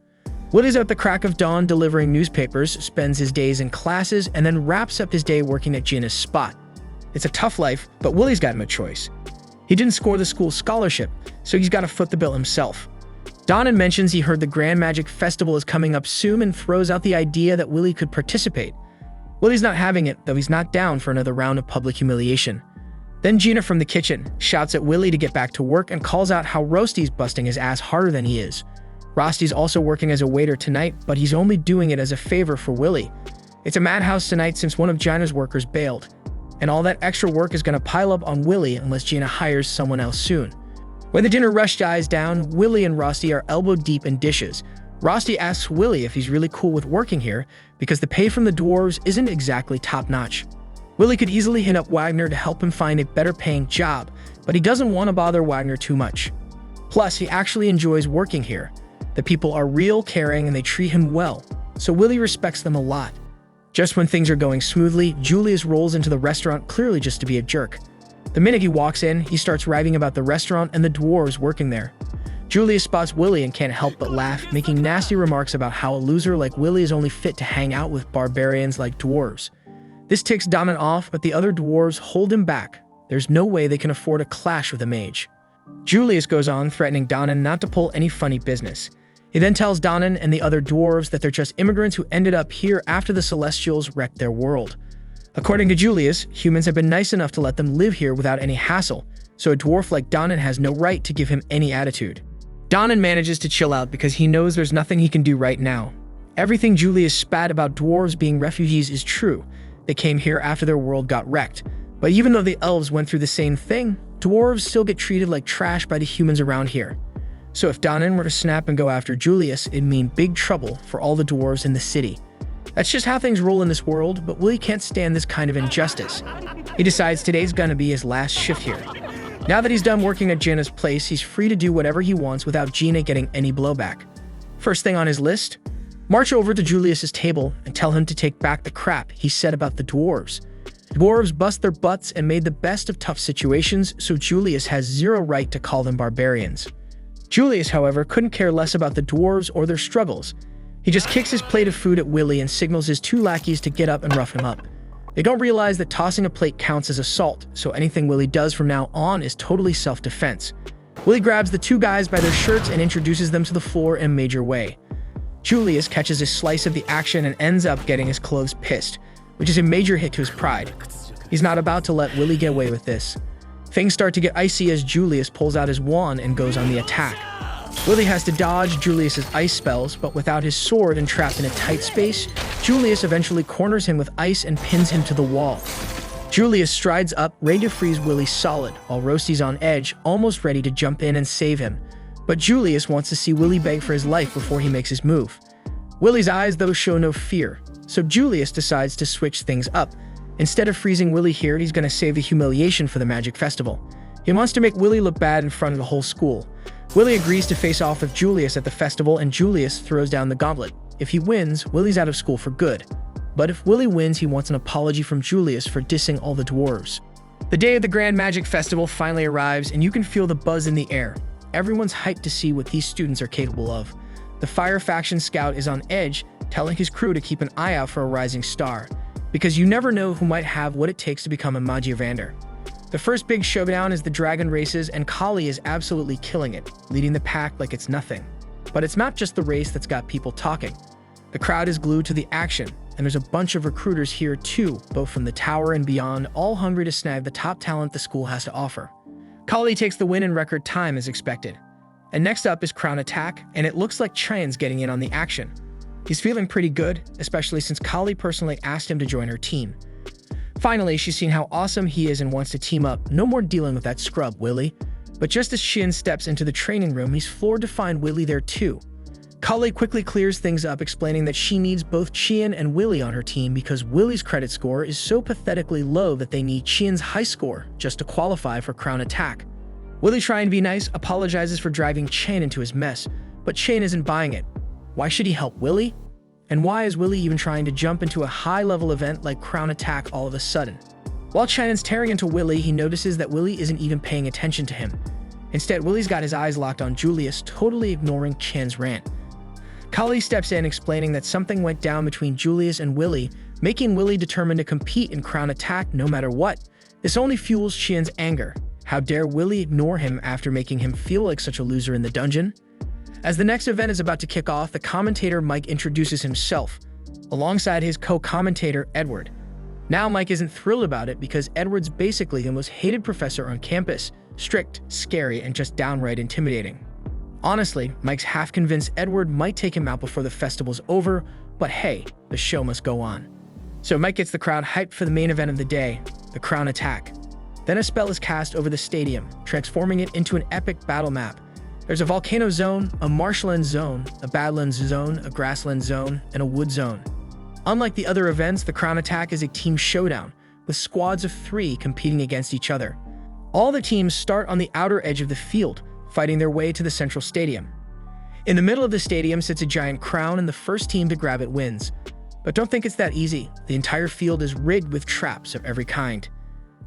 Willie's at the crack of dawn delivering newspapers, spends his days in classes, and then wraps up his day working at Jenna's spot. It's a tough life, but Willie's got him a choice. He didn't score the school scholarship, so he's got to foot the bill himself. Donnan mentions he heard the Grand Magic Festival is coming up soon and throws out the idea that Willie could participate. Willie's not having it, though he's not down for another round of public humiliation. Then Gina from the kitchen shouts at Willie to get back to work and calls out how Rosty's busting his ass harder than he is. Rosty's also working as a waiter tonight, but he's only doing it as a favor for Willie. It's a madhouse tonight since one of Gina's workers bailed, and all that extra work is going to pile up on Willie unless Gina hires someone else soon. When the dinner rush dies down, Willie and Rosty are elbow deep in dishes. Rosty asks Willie if he's really cool with working here because the pay from the dwarves isn't exactly top-notch. Willie could easily hit up Wagner to help him find a better-paying job, but he doesn't want to bother Wagner too much. Plus, he actually enjoys working here. The people are real, caring, and they treat him well, so Willie respects them a lot. Just when things are going smoothly, Julius rolls into the restaurant clearly just to be a jerk. The minute he walks in, he starts raving about the restaurant and the dwarves working there. Julius spots Willie and can't help but laugh, making nasty remarks about how a loser like Willie is only fit to hang out with barbarians like dwarves. This ticks Donnan off, but the other dwarves hold him back. There's no way they can afford a clash with a mage. Julius goes on, threatening Donnan not to pull any funny business. He then tells Donnan and the other dwarves that they're just immigrants who ended up here after the Celestials wrecked their world. According to Julius, humans have been nice enough to let them live here without any hassle, so a dwarf like Donnan has no right to give him any attitude. Donnan manages to chill out because he knows there's nothing he can do right now. Everything Julius spat about dwarves being refugees is true. They came here after their world got wrecked. But even though the elves went through the same thing, dwarves still get treated like trash by the humans around here. So if Donnan were to snap and go after Julius, it'd mean big trouble for all the dwarves in the city. That's just how things roll in this world, but Willie can't stand this kind of injustice. He decides today's gonna be his last shift here. Now that he's done working at Gina's place, he's free to do whatever he wants without Gina getting any blowback. First thing on his list, march over to Julius's table and tell him to take back the crap he said about the dwarves. Dwarves bust their butts and made the best of tough situations, so Julius has zero right to call them barbarians. Julius, however, couldn't care less about the dwarves or their struggles. He just kicks his plate of food at Willy and signals his two lackeys to get up and rough him up. They don't realize that tossing a plate counts as assault, so anything Willy does from now on is totally self-defense. Willy grabs the two guys by their shirts and introduces them to the floor in a major way. Julius catches a slice of the action and ends up getting his clothes pissed, which is a major hit to his pride. He's not about to let Willy get away with this. Things start to get icy as Julius pulls out his wand and goes on the attack. Willy has to dodge Julius's ice spells, but without his sword and trapped in a tight space, Julius eventually corners him with ice and pins him to the wall. Julius strides up, ready to freeze Willy solid, while Roasty's on edge, almost ready to jump in and save him. But Julius wants to see Willy beg for his life before he makes his move. Willy's eyes, though, show no fear, so Julius decides to switch things up. Instead of freezing Willy here, he's going to save the humiliation for the Magic Festival. He wants to make Willy look bad in front of the whole school. Willy agrees to face off with Julius at the festival, and Julius throws down the gauntlet. If he wins, Willy's out of school for good. But if Willy wins, he wants an apology from Julius for dissing all the dwarves. The day of the Grand Magic Festival finally arrives, and you can feel the buzz in the air. Everyone's hyped to see what these students are capable of. The Fire Faction Scout is on edge, telling his crew to keep an eye out for a rising star, because you never know who might have what it takes to become a Magiavander. The first big showdown is the Dragon Races, and Kali is absolutely killing it, leading the pack like it's nothing. But it's not just the race that's got people talking. The crowd is glued to the action, and there's a bunch of recruiters here too, both from the tower and beyond, all hungry to snag the top talent the school has to offer. Kali takes the win in record time as expected. And next up is Crown Attack, and it looks like Chan's getting in on the action. He's feeling pretty good, especially since Kali personally asked him to join her team. Finally, she's seen how awesome he is and wants to team up. No more dealing with that scrub, Willy. But just as Shin steps into the training room, he's floored to find Willy there too. Kali quickly clears things up, explaining that she needs both Chien and Willy on her team because Willy's credit score is so pathetically low that they need Chien's high score just to qualify for Crown Attack. Willy, trying to be nice, apologizes for driving Chien into his mess, but Chien isn't buying it. Why should he help Willy? And why is Willy even trying to jump into a high-level event like Crown Attack all of a sudden? While Chien is tearing into Willy, he notices that Willy isn't even paying attention to him. Instead, Willy's got his eyes locked on Julius, totally ignoring Chien's rant. Kali steps in, explaining that something went down between Julius and Willy, making Willy determined to compete in Crown Attack no matter what. This only fuels Chien's anger. How dare Willy ignore him after making him feel like such a loser in the dungeon? As the next event is about to kick off, the commentator Mike introduces himself, alongside his co-commentator Edward. Now Mike isn't thrilled about it because Edward's basically the most hated professor on campus, strict, scary, and just downright intimidating. Honestly, Mike's half convinced Edward might take him out before the festival's over, but hey, the show must go on. So Mike gets the crowd hyped for the main event of the day, the Crown Attack. Then a spell is cast over the stadium, transforming it into an epic battle map. There's a volcano zone, a marshland zone, a badlands zone, a grassland zone, and a wood zone. Unlike the other events, the Crown Attack is a team showdown, with squads of 3 competing against each other. All the teams start on the outer edge of the field, fighting their way to the central stadium. In the middle of the stadium sits a giant crown, and the first team to grab it wins. But don't think it's that easy. The entire field is rigged with traps of every kind.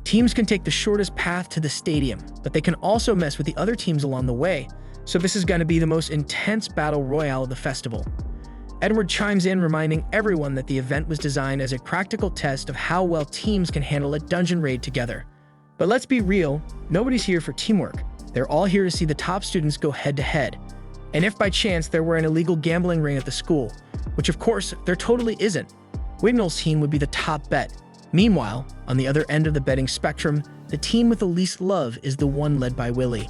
Teams can take the shortest path to the stadium, but they can also mess with the other teams along the way, so this is going to be the most intense battle royale of the festival. Edward chimes in, reminding everyone that the event was designed as a practical test of how well teams can handle a dungeon raid together. But let's be real, nobody's here for teamwork. They're all here to see the top students go head-to-head. And if by chance there were an illegal gambling ring at the school, which of course there totally isn't, Wignall's team would be the top bet. Meanwhile, on the other end of the betting spectrum, the team with the least love is the one led by Willy.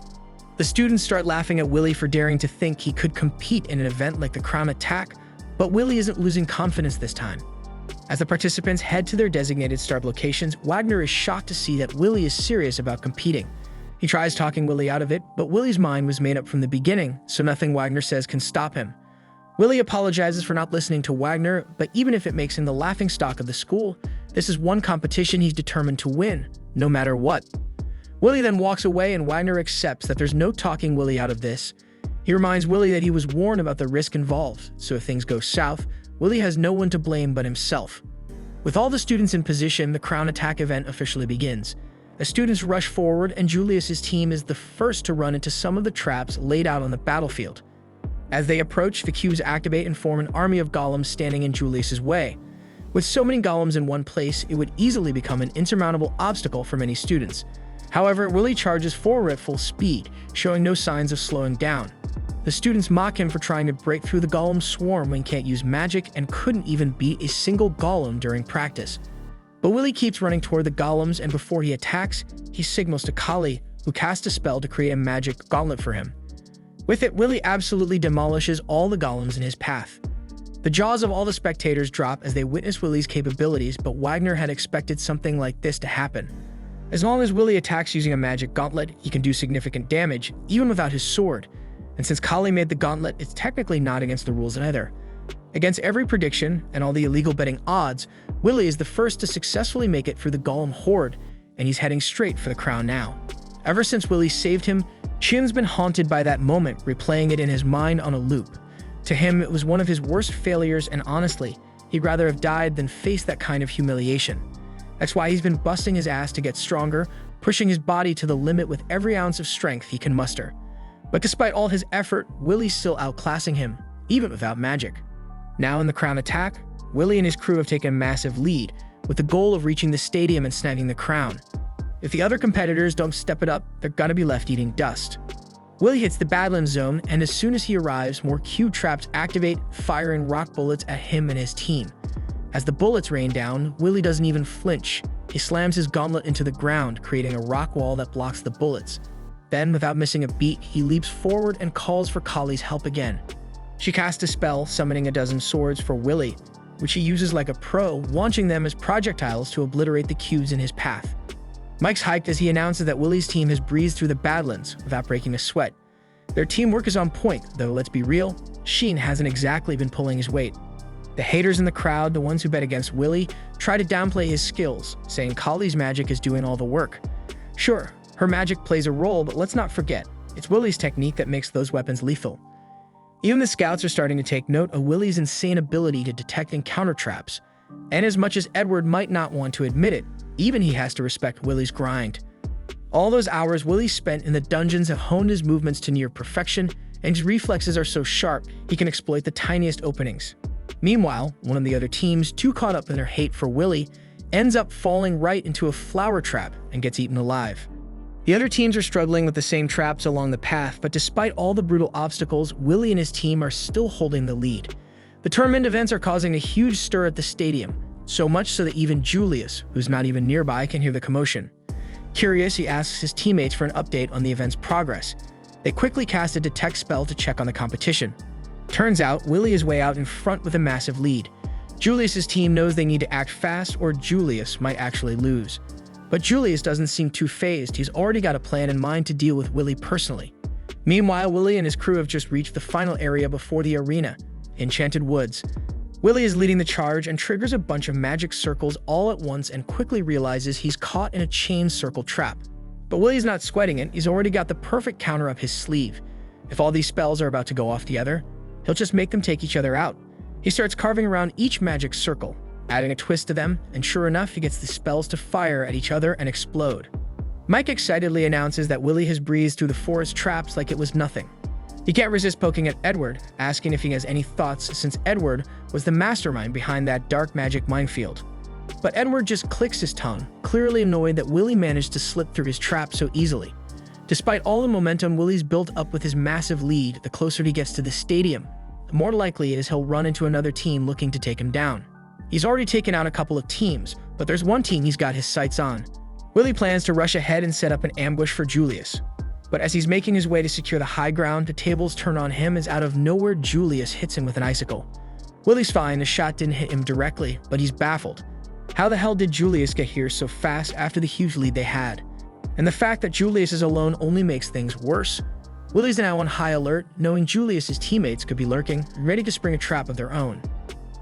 The students start laughing at Willy for daring to think he could compete in an event like the Crown Attack, but Willy isn't losing confidence this time. As the participants head to their designated start locations, Wagner is shocked to see that Willy is serious about competing. He tries talking Willy out of it, but Willy's mind was made up from the beginning, so nothing Wagner says can stop him. Willy apologizes for not listening to Wagner, but even if it makes him the laughingstock of the school, this is one competition he's determined to win, no matter what. Willy then walks away, and Wagner accepts that there's no talking Willy out of this. He reminds Willy that he was warned about the risk involved, so if things go south, Willy has no one to blame but himself. With all the students in position, the Crown Attack event officially begins. The students rush forward, and Julius's team is the first to run into some of the traps laid out on the battlefield. As they approach, the cubes activate and form an army of golems standing in Julius's way. With so many golems in one place, it would easily become an insurmountable obstacle for many students. However, Willie charges forward at full speed, showing no signs of slowing down. The students mock him for trying to break through the golem swarm when he can't use magic and couldn't even beat a single golem during practice. But Willie keeps running toward the golems, and before he attacks, he signals to Kali, who casts a spell to create a magic gauntlet for him. With it, Willie absolutely demolishes all the golems in his path. The jaws of all the spectators drop as they witness Willie's capabilities, but Wagner had expected something like this to happen. As long as Willie attacks using a magic gauntlet, he can do significant damage, even without his sword. And since Kali made the gauntlet, it's technically not against the rules either. Against every prediction and all the illegal betting odds, Willie is the first to successfully make it through the golem horde, and he's heading straight for the crown now. Ever since Willie saved him, Chin's been haunted by that moment, replaying it in his mind on a loop. To him, it was one of his worst failures, and honestly, he'd rather have died than face that kind of humiliation. That's why he's been busting his ass to get stronger, pushing his body to the limit with every ounce of strength he can muster. But despite all his effort, Willie's still outclassing him, even without magic. Now in the crown attack, Willie and his crew have taken a massive lead, with the goal of reaching the stadium and snagging the crown. If the other competitors don't step it up, they're gonna be left eating dust. Willie hits the Badlands zone, and as soon as he arrives, more cube traps activate, firing rock bullets at him and his team. As the bullets rain down, Willie doesn't even flinch. He slams his gauntlet into the ground, creating a rock wall that blocks the bullets. Then, without missing a beat, he leaps forward and calls for Kali's help again. She casts a spell, summoning a dozen swords for Willie, which he uses like a pro, launching them as projectiles to obliterate the cubes in his path. Mike's hyped as he announces that Willie's team has breezed through the Badlands without breaking a sweat. Their teamwork is on point, though let's be real, Sheen hasn't exactly been pulling his weight. The haters in the crowd, the ones who bet against Willie, try to downplay his skills, saying Kali's magic is doing all the work. Sure, her magic plays a role, but let's not forget, it's Willie's technique that makes those weapons lethal. Even the scouts are starting to take note of Willie's insane ability to detect and counter traps. And as much as Edward might not want to admit it, even he has to respect Willie's grind. All those hours Willie spent in the dungeons have honed his movements to near perfection, and his reflexes are so sharp he can exploit the tiniest openings. Meanwhile, one of the other teams, too caught up in their hate for Willie, ends up falling right into a flower trap and gets eaten alive. The other teams are struggling with the same traps along the path, but despite all the brutal obstacles, Willie and his team are still holding the lead. The tournament events are causing a huge stir at the stadium, so much so that even Julius, who's not even nearby, can hear the commotion. Curious, he asks his teammates for an update on the event's progress. They quickly cast a detect spell to check on the competition. Turns out, Willie is way out in front with a massive lead. Julius's team knows they need to act fast or Julius might actually lose. But Julius doesn't seem too fazed. He's already got a plan in mind to deal with Willie personally. Meanwhile, Willie and his crew have just reached the final area before the arena, Enchanted Woods. Willie is leading the charge and triggers a bunch of magic circles all at once and quickly realizes he's caught in a chain circle trap. But Willie's not sweating it. He's already got the perfect counter up his sleeve. If all these spells are about to go off together, he'll just make them take each other out. He starts carving around each magic circle, adding a twist to them, and sure enough, he gets the spells to fire at each other and explode. Mike excitedly announces that Willie has breezed through the forest traps like it was nothing. He can't resist poking at Edward, asking if he has any thoughts since Edward was the mastermind behind that dark magic minefield. But Edward just clicks his tongue, clearly annoyed that Willie managed to slip through his trap so easily. Despite all the momentum Willie's built up with his massive lead, the closer he gets to the stadium, the more likely it is he'll run into another team looking to take him down. He's already taken out a couple of teams, but there's one team he's got his sights on. Willie plans to rush ahead and set up an ambush for Julius. But as he's making his way to secure the high ground, the tables turn on him as out of nowhere Julius hits him with an icicle. Willie's fine, the shot didn't hit him directly, but he's baffled. How the hell did Julius get here so fast after the huge lead they had? And the fact that Julius is alone only makes things worse. Willie's now on high alert, knowing Julius's teammates could be lurking, ready to spring a trap of their own.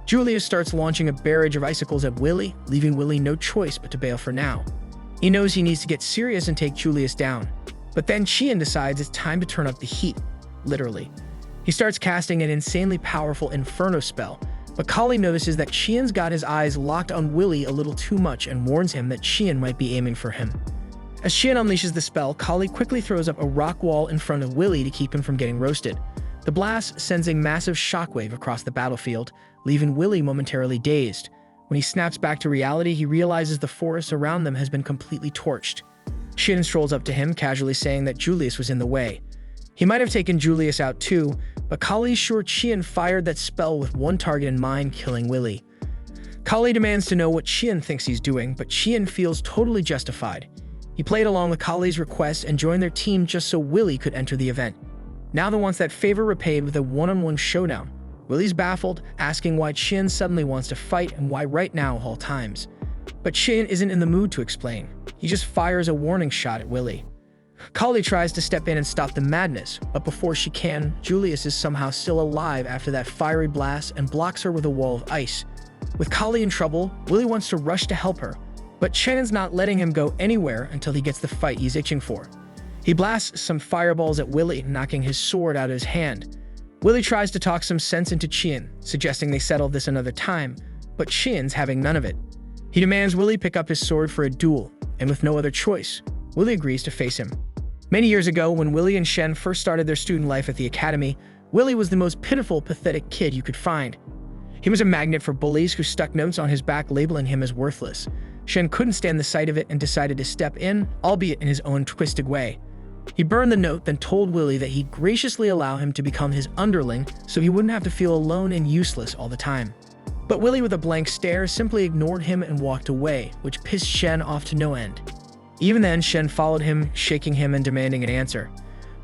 Julius starts launching a barrage of icicles at Willie, leaving Willie no choice but to bail for now. He knows he needs to get serious and take Julius down. But then Chien decides it's time to turn up the heat, literally. He starts casting an insanely powerful Inferno spell, but Kali notices that Chien's got his eyes locked on Willie a little too much and warns him that Chien might be aiming for him. As Qian unleashes the spell, Kali quickly throws up a rock wall in front of Willy to keep him from getting roasted. The blast sends a massive shockwave across the battlefield, leaving Willy momentarily dazed. When he snaps back to reality, he realizes the forest around them has been completely torched. Qian strolls up to him, casually saying that Julius was in the way. He might have taken Julius out too, but Kali's sure Qian fired that spell with one target in mind, killing Willy. Kali demands to know what Qian thinks he's doing, but Qian feels totally justified. He played along with Kali's request and joined their team just so Willy could enter the event. Now he wants that favor repaid with a one-on-one showdown. Willy's baffled, asking why Qian suddenly wants to fight and why right now of all times. But Qian isn't in the mood to explain. He just fires a warning shot at Willy. Kali tries to step in and stop the madness, but before she can, Julius is somehow still alive after that fiery blast and blocks her with a wall of ice. With Kali in trouble, Willy wants to rush to help her, but Qian's not letting him go anywhere until he gets the fight he's itching for. He blasts some fireballs at Willy, knocking his sword out of his hand. Willy tries to talk some sense into Qian, suggesting they settle this another time, but Qian's having none of it. He demands Willy pick up his sword for a duel, and with no other choice, Willy agrees to face him. Many years ago, when Willy and Qian first started their student life at the academy, Willy was the most pitiful, pathetic kid you could find. He was a magnet for bullies who stuck notes on his back labeling him as worthless. Qian couldn't stand the sight of it and decided to step in, albeit in his own twisted way. He burned the note, then told Willy that he'd graciously allow him to become his underling so he wouldn't have to feel alone and useless all the time. But Willy, with a blank stare, simply ignored him and walked away, which pissed Qian off to no end. Even then, Qian followed him, shaking him and demanding an answer.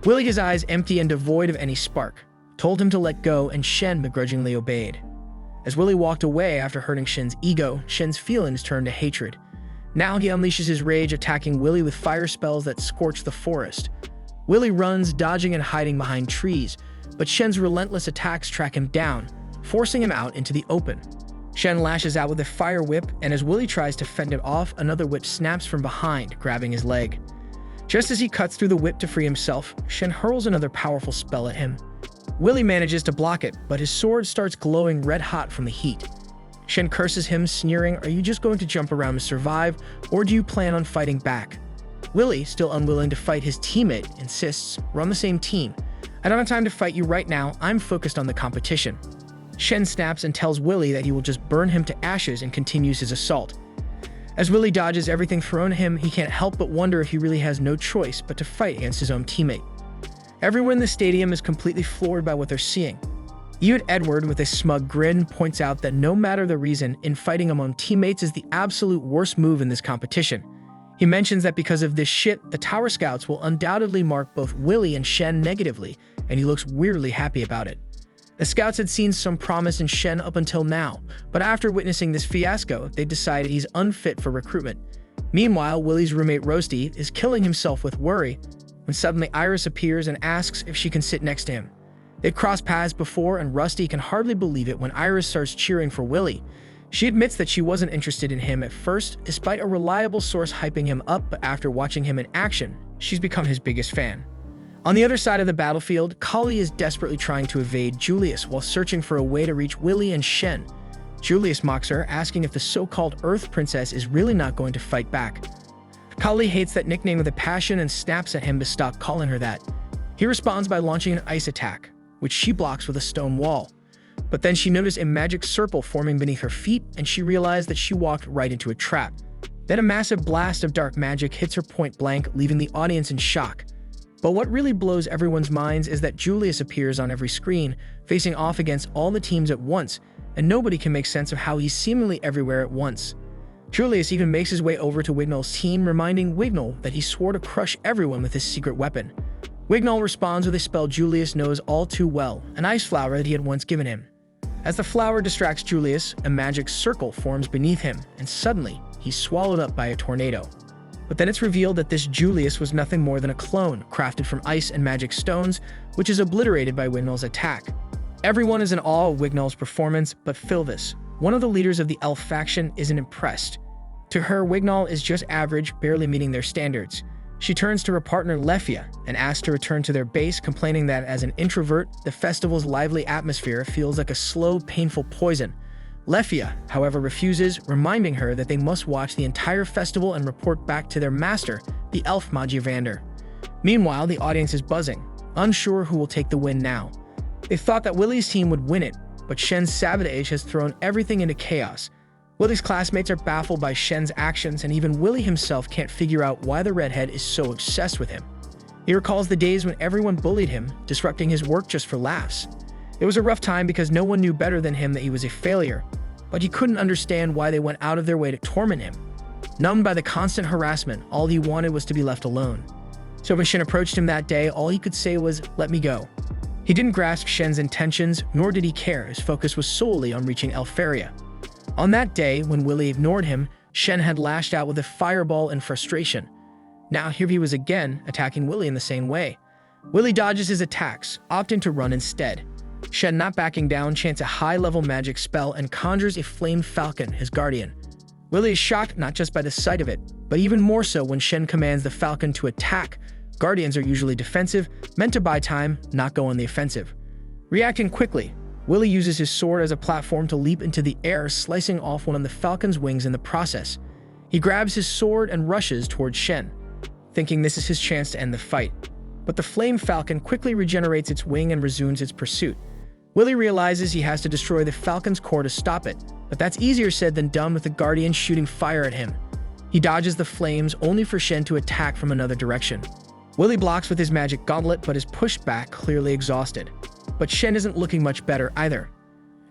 Willy, his eyes empty and devoid of any spark, told him to let go, and Qian begrudgingly obeyed. As Willy walked away after hurting Qian's ego, Qian's feelings turned to hatred. Now he unleashes his rage, attacking Willy with fire spells that scorch the forest. Willy runs, dodging and hiding behind trees, but Qian's relentless attacks track him down, forcing him out into the open. Qian lashes out with a fire whip, and as Willy tries to fend it off, another whip snaps from behind, grabbing his leg. Just as he cuts through the whip to free himself, Qian hurls another powerful spell at him. Willy manages to block it, but his sword starts glowing red-hot from the heat. Qian curses him, sneering, "Are you just going to jump around to survive, or do you plan on fighting back?" Willy, still unwilling to fight his teammate, insists, "We're on the same team. I don't have time to fight you right now, I'm focused on the competition." Qian snaps and tells Willy that he will just burn him to ashes and continues his assault. As Willy dodges everything thrown at him, he can't help but wonder if he really has no choice but to fight against his own teammate. Everyone in the stadium is completely floored by what they're seeing. Even Edward, with a smug grin, points out that no matter the reason, infighting among teammates is the absolute worst move in this competition. He mentions that because of this shit, the Tower Scouts will undoubtedly mark both Willy and Qian negatively, and he looks weirdly happy about it. The Scouts had seen some promise in Qian up until now, but after witnessing this fiasco, they decided he's unfit for recruitment. Meanwhile, Willy's roommate Roasty is killing himself with worry when suddenly Iris appears and asks if she can sit next to him. They've crossed paths before, and Rusty can hardly believe it when Iris starts cheering for Willy. She admits that she wasn't interested in him at first, despite a reliable source hyping him up, but after watching him in action, she's become his biggest fan. On the other side of the battlefield, Kali is desperately trying to evade Julius while searching for a way to reach Willy and Qian. Julius mocks her, asking if the so-called Earth Princess is really not going to fight back. Kali hates that nickname with a passion and snaps at him to stop calling her that. He responds by launching an ice attack, which she blocks with a stone wall. But then she noticed a magic circle forming beneath her feet, and she realized that she walked right into a trap. Then a massive blast of dark magic hits her point blank, leaving the audience in shock. But what really blows everyone's minds is that Julius appears on every screen, facing off against all the teams at once, and nobody can make sense of how he's seemingly everywhere at once. Julius even makes his way over to Wignall's team, reminding Wignall that he swore to crush everyone with his secret weapon. Wignall responds with a spell Julius knows all too well, an ice flower that he had once given him. As the flower distracts Julius, a magic circle forms beneath him, and suddenly, he's swallowed up by a tornado. But then it's revealed that this Julius was nothing more than a clone, crafted from ice and magic stones, which is obliterated by Wignall's attack. Everyone is in awe of Wignall's performance, but Philvis, one of the leaders of the elf faction, isn't impressed. To her, Wignall is just average, barely meeting their standards. She turns to her partner Lefia and asks to return to their base, complaining that as an introvert, the festival's lively atmosphere feels like a slow, painful poison. Lefia, however, refuses, reminding her that they must watch the entire festival and report back to their master, the elf Magiavander. Meanwhile, the audience is buzzing, unsure who will take the win now. They thought that Willy's team would win it, but Shen's sabotage has thrown everything into chaos. Willy's classmates are baffled by Shen's actions, and even Willy himself can't figure out why the redhead is so obsessed with him. He recalls the days when everyone bullied him, disrupting his work just for laughs. It was a rough time because no one knew better than him that he was a failure, but he couldn't understand why they went out of their way to torment him. Numbed by the constant harassment, all he wanted was to be left alone. So when Shen approached him that day, all he could say was, "Let me go." He didn't grasp Shen's intentions, nor did he care. His focus was solely on reaching Elferia. On that day, when Willy ignored him, Shen had lashed out with a fireball in frustration. Now here he was again, attacking Willy in the same way. Willy dodges his attacks, opting to run instead. Shen, not backing down, chants a high-level magic spell and conjures a flamed falcon, his guardian. Willy is shocked not just by the sight of it, but even more so when Shen commands the falcon to attack. Guardians are usually defensive, meant to buy time, not go on the offensive. Reacting quickly, Willy uses his sword as a platform to leap into the air, slicing off one of the falcon's wings in the process. He grabs his sword and rushes towards Shen, thinking this is his chance to end the fight. But the flame falcon quickly regenerates its wing and resumes its pursuit. Willy realizes he has to destroy the falcon's core to stop it, but that's easier said than done with the guardian shooting fire at him. He dodges the flames, only for Shen to attack from another direction. Willy blocks with his magic gauntlet, but is pushed back, clearly exhausted. But Shen isn't looking much better either.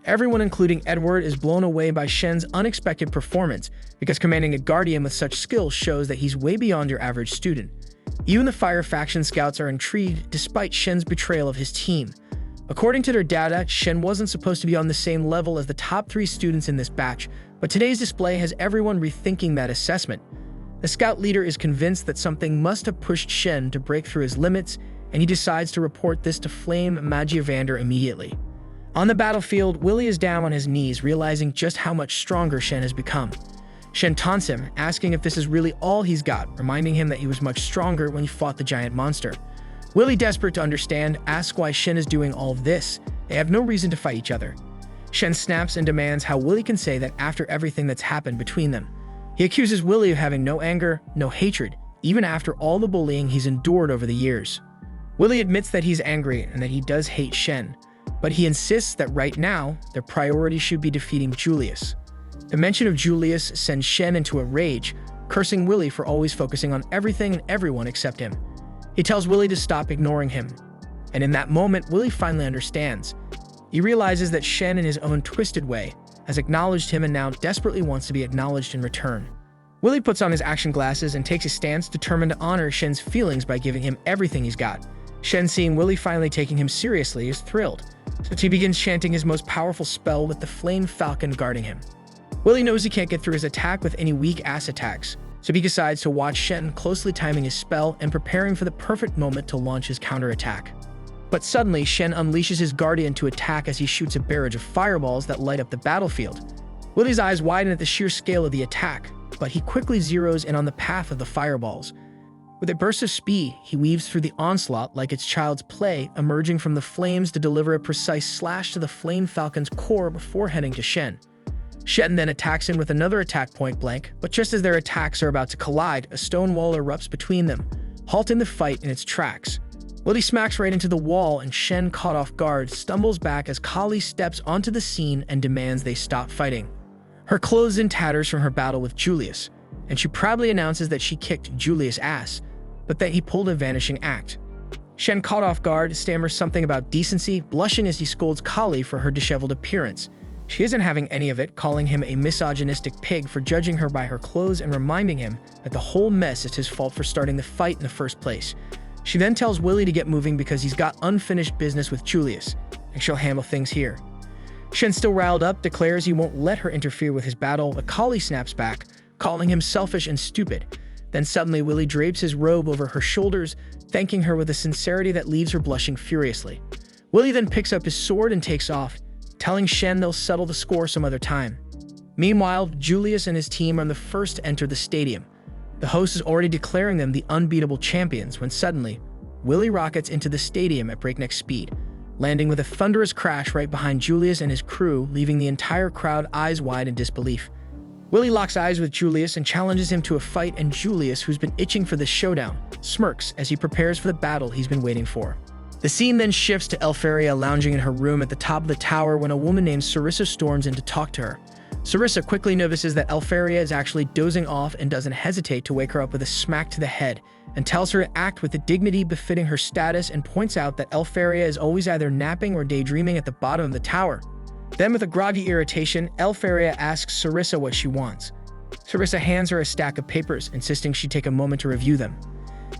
Everyone, including Edward, is blown away by Shen's unexpected performance, because commanding a guardian with such skill shows that he's way beyond your average student. Even the Fire faction scouts are intrigued, despite Shen's betrayal of his team. According to their data, Shen wasn't supposed to be on the same level as the top 3 students in this batch, but today's display has everyone rethinking that assessment. The scout leader is convinced that something must have pushed Shen to break through his limits, and he decides to report this to Flame Magiavander immediately. On the battlefield, Willy is down on his knees, realizing just how much stronger Shen has become. Shen taunts him, asking if this is really all he's got, reminding him that he was much stronger when he fought the giant monster. Willy, desperate to understand, asks why Shen is doing all of this. They have no reason to fight each other. Shen snaps and demands how Willy can say that after everything that's happened between them. He accuses Willy of having no anger, no hatred, even after all the bullying he's endured over the years. Willy admits that he's angry and that he does hate Shen, but he insists that right now, their priority should be defeating Julius. The mention of Julius sends Shen into a rage, cursing Willy for always focusing on everything and everyone except him. He tells Willy to stop ignoring him, and in that moment, Willy finally understands. He realizes that Shen, in his own twisted way, has acknowledged him and now desperately wants to be acknowledged in return. Willy puts on his action glasses and takes a stance determined to honor Shen's feelings by giving him everything he's got. Shen, seeing Willy finally taking him seriously, is thrilled, so he begins chanting his most powerful spell with the flame falcon guarding him. Willy knows he can't get through his attack with any weak-ass attacks, so he decides to watch Shen, closely timing his spell and preparing for the perfect moment to launch his counterattack. But suddenly, Shen unleashes his guardian to attack as he shoots a barrage of fireballs that light up the battlefield. Willy's eyes widen at the sheer scale of the attack, but he quickly zeroes in on the path of the fireballs. With a burst of speed, he weaves through the onslaught like it's child's play, emerging from the flames to deliver a precise slash to the flame falcon's core before heading to Shen. Shen then attacks him with another attack point blank, but just as their attacks are about to collide, a stone wall erupts between them, halting the fight in its tracks. Willy smacks right into the wall, and Shen, caught off guard, stumbles back as Kali steps onto the scene and demands they stop fighting. Her clothes in tatters from her battle with Julius, and she proudly announces that she kicked Julius' ass, but that he pulled a vanishing act. Shen, caught off guard, stammers something about decency, blushing as he scolds Kali for her disheveled appearance. She isn't having any of it, calling him a misogynistic pig for judging her by her clothes and reminding him that the whole mess is his fault for starting the fight in the first place. She then tells Willy to get moving because he's got unfinished business with Julius, and she'll handle things here. Shen, still riled up, declares he won't let her interfere with his battle, but Kali snaps back, calling him selfish and stupid. Then suddenly, Willy drapes his robe over her shoulders, thanking her with a sincerity that leaves her blushing furiously. Willy then picks up his sword and takes off, telling Shen they'll settle the score some other time. Meanwhile, Julius and his team are the first to enter the stadium. The host is already declaring them the unbeatable champions when suddenly, Willy rockets into the stadium at breakneck speed. landing with a thunderous crash right behind Julius and his crew, leaving the entire crowd eyes wide in disbelief. Willie locks eyes with Julius and challenges him to a fight, and Julius, who's been itching for this showdown, smirks as he prepares for the battle he's been waiting for. The scene then shifts to Elfaria lounging in her room at the top of the tower when a woman named Sarissa storms in to talk to her. Sarissa quickly notices that Elfaria is actually dozing off and doesn't hesitate to wake her up with a smack to the head, and tells her to act with the dignity befitting her status, and points out that Elfaria is always either napping or daydreaming at the bottom of the tower. Then, with a groggy irritation, Elfaria asks Sarissa what she wants. Sarissa hands her a stack of papers, insisting she take a moment to review them.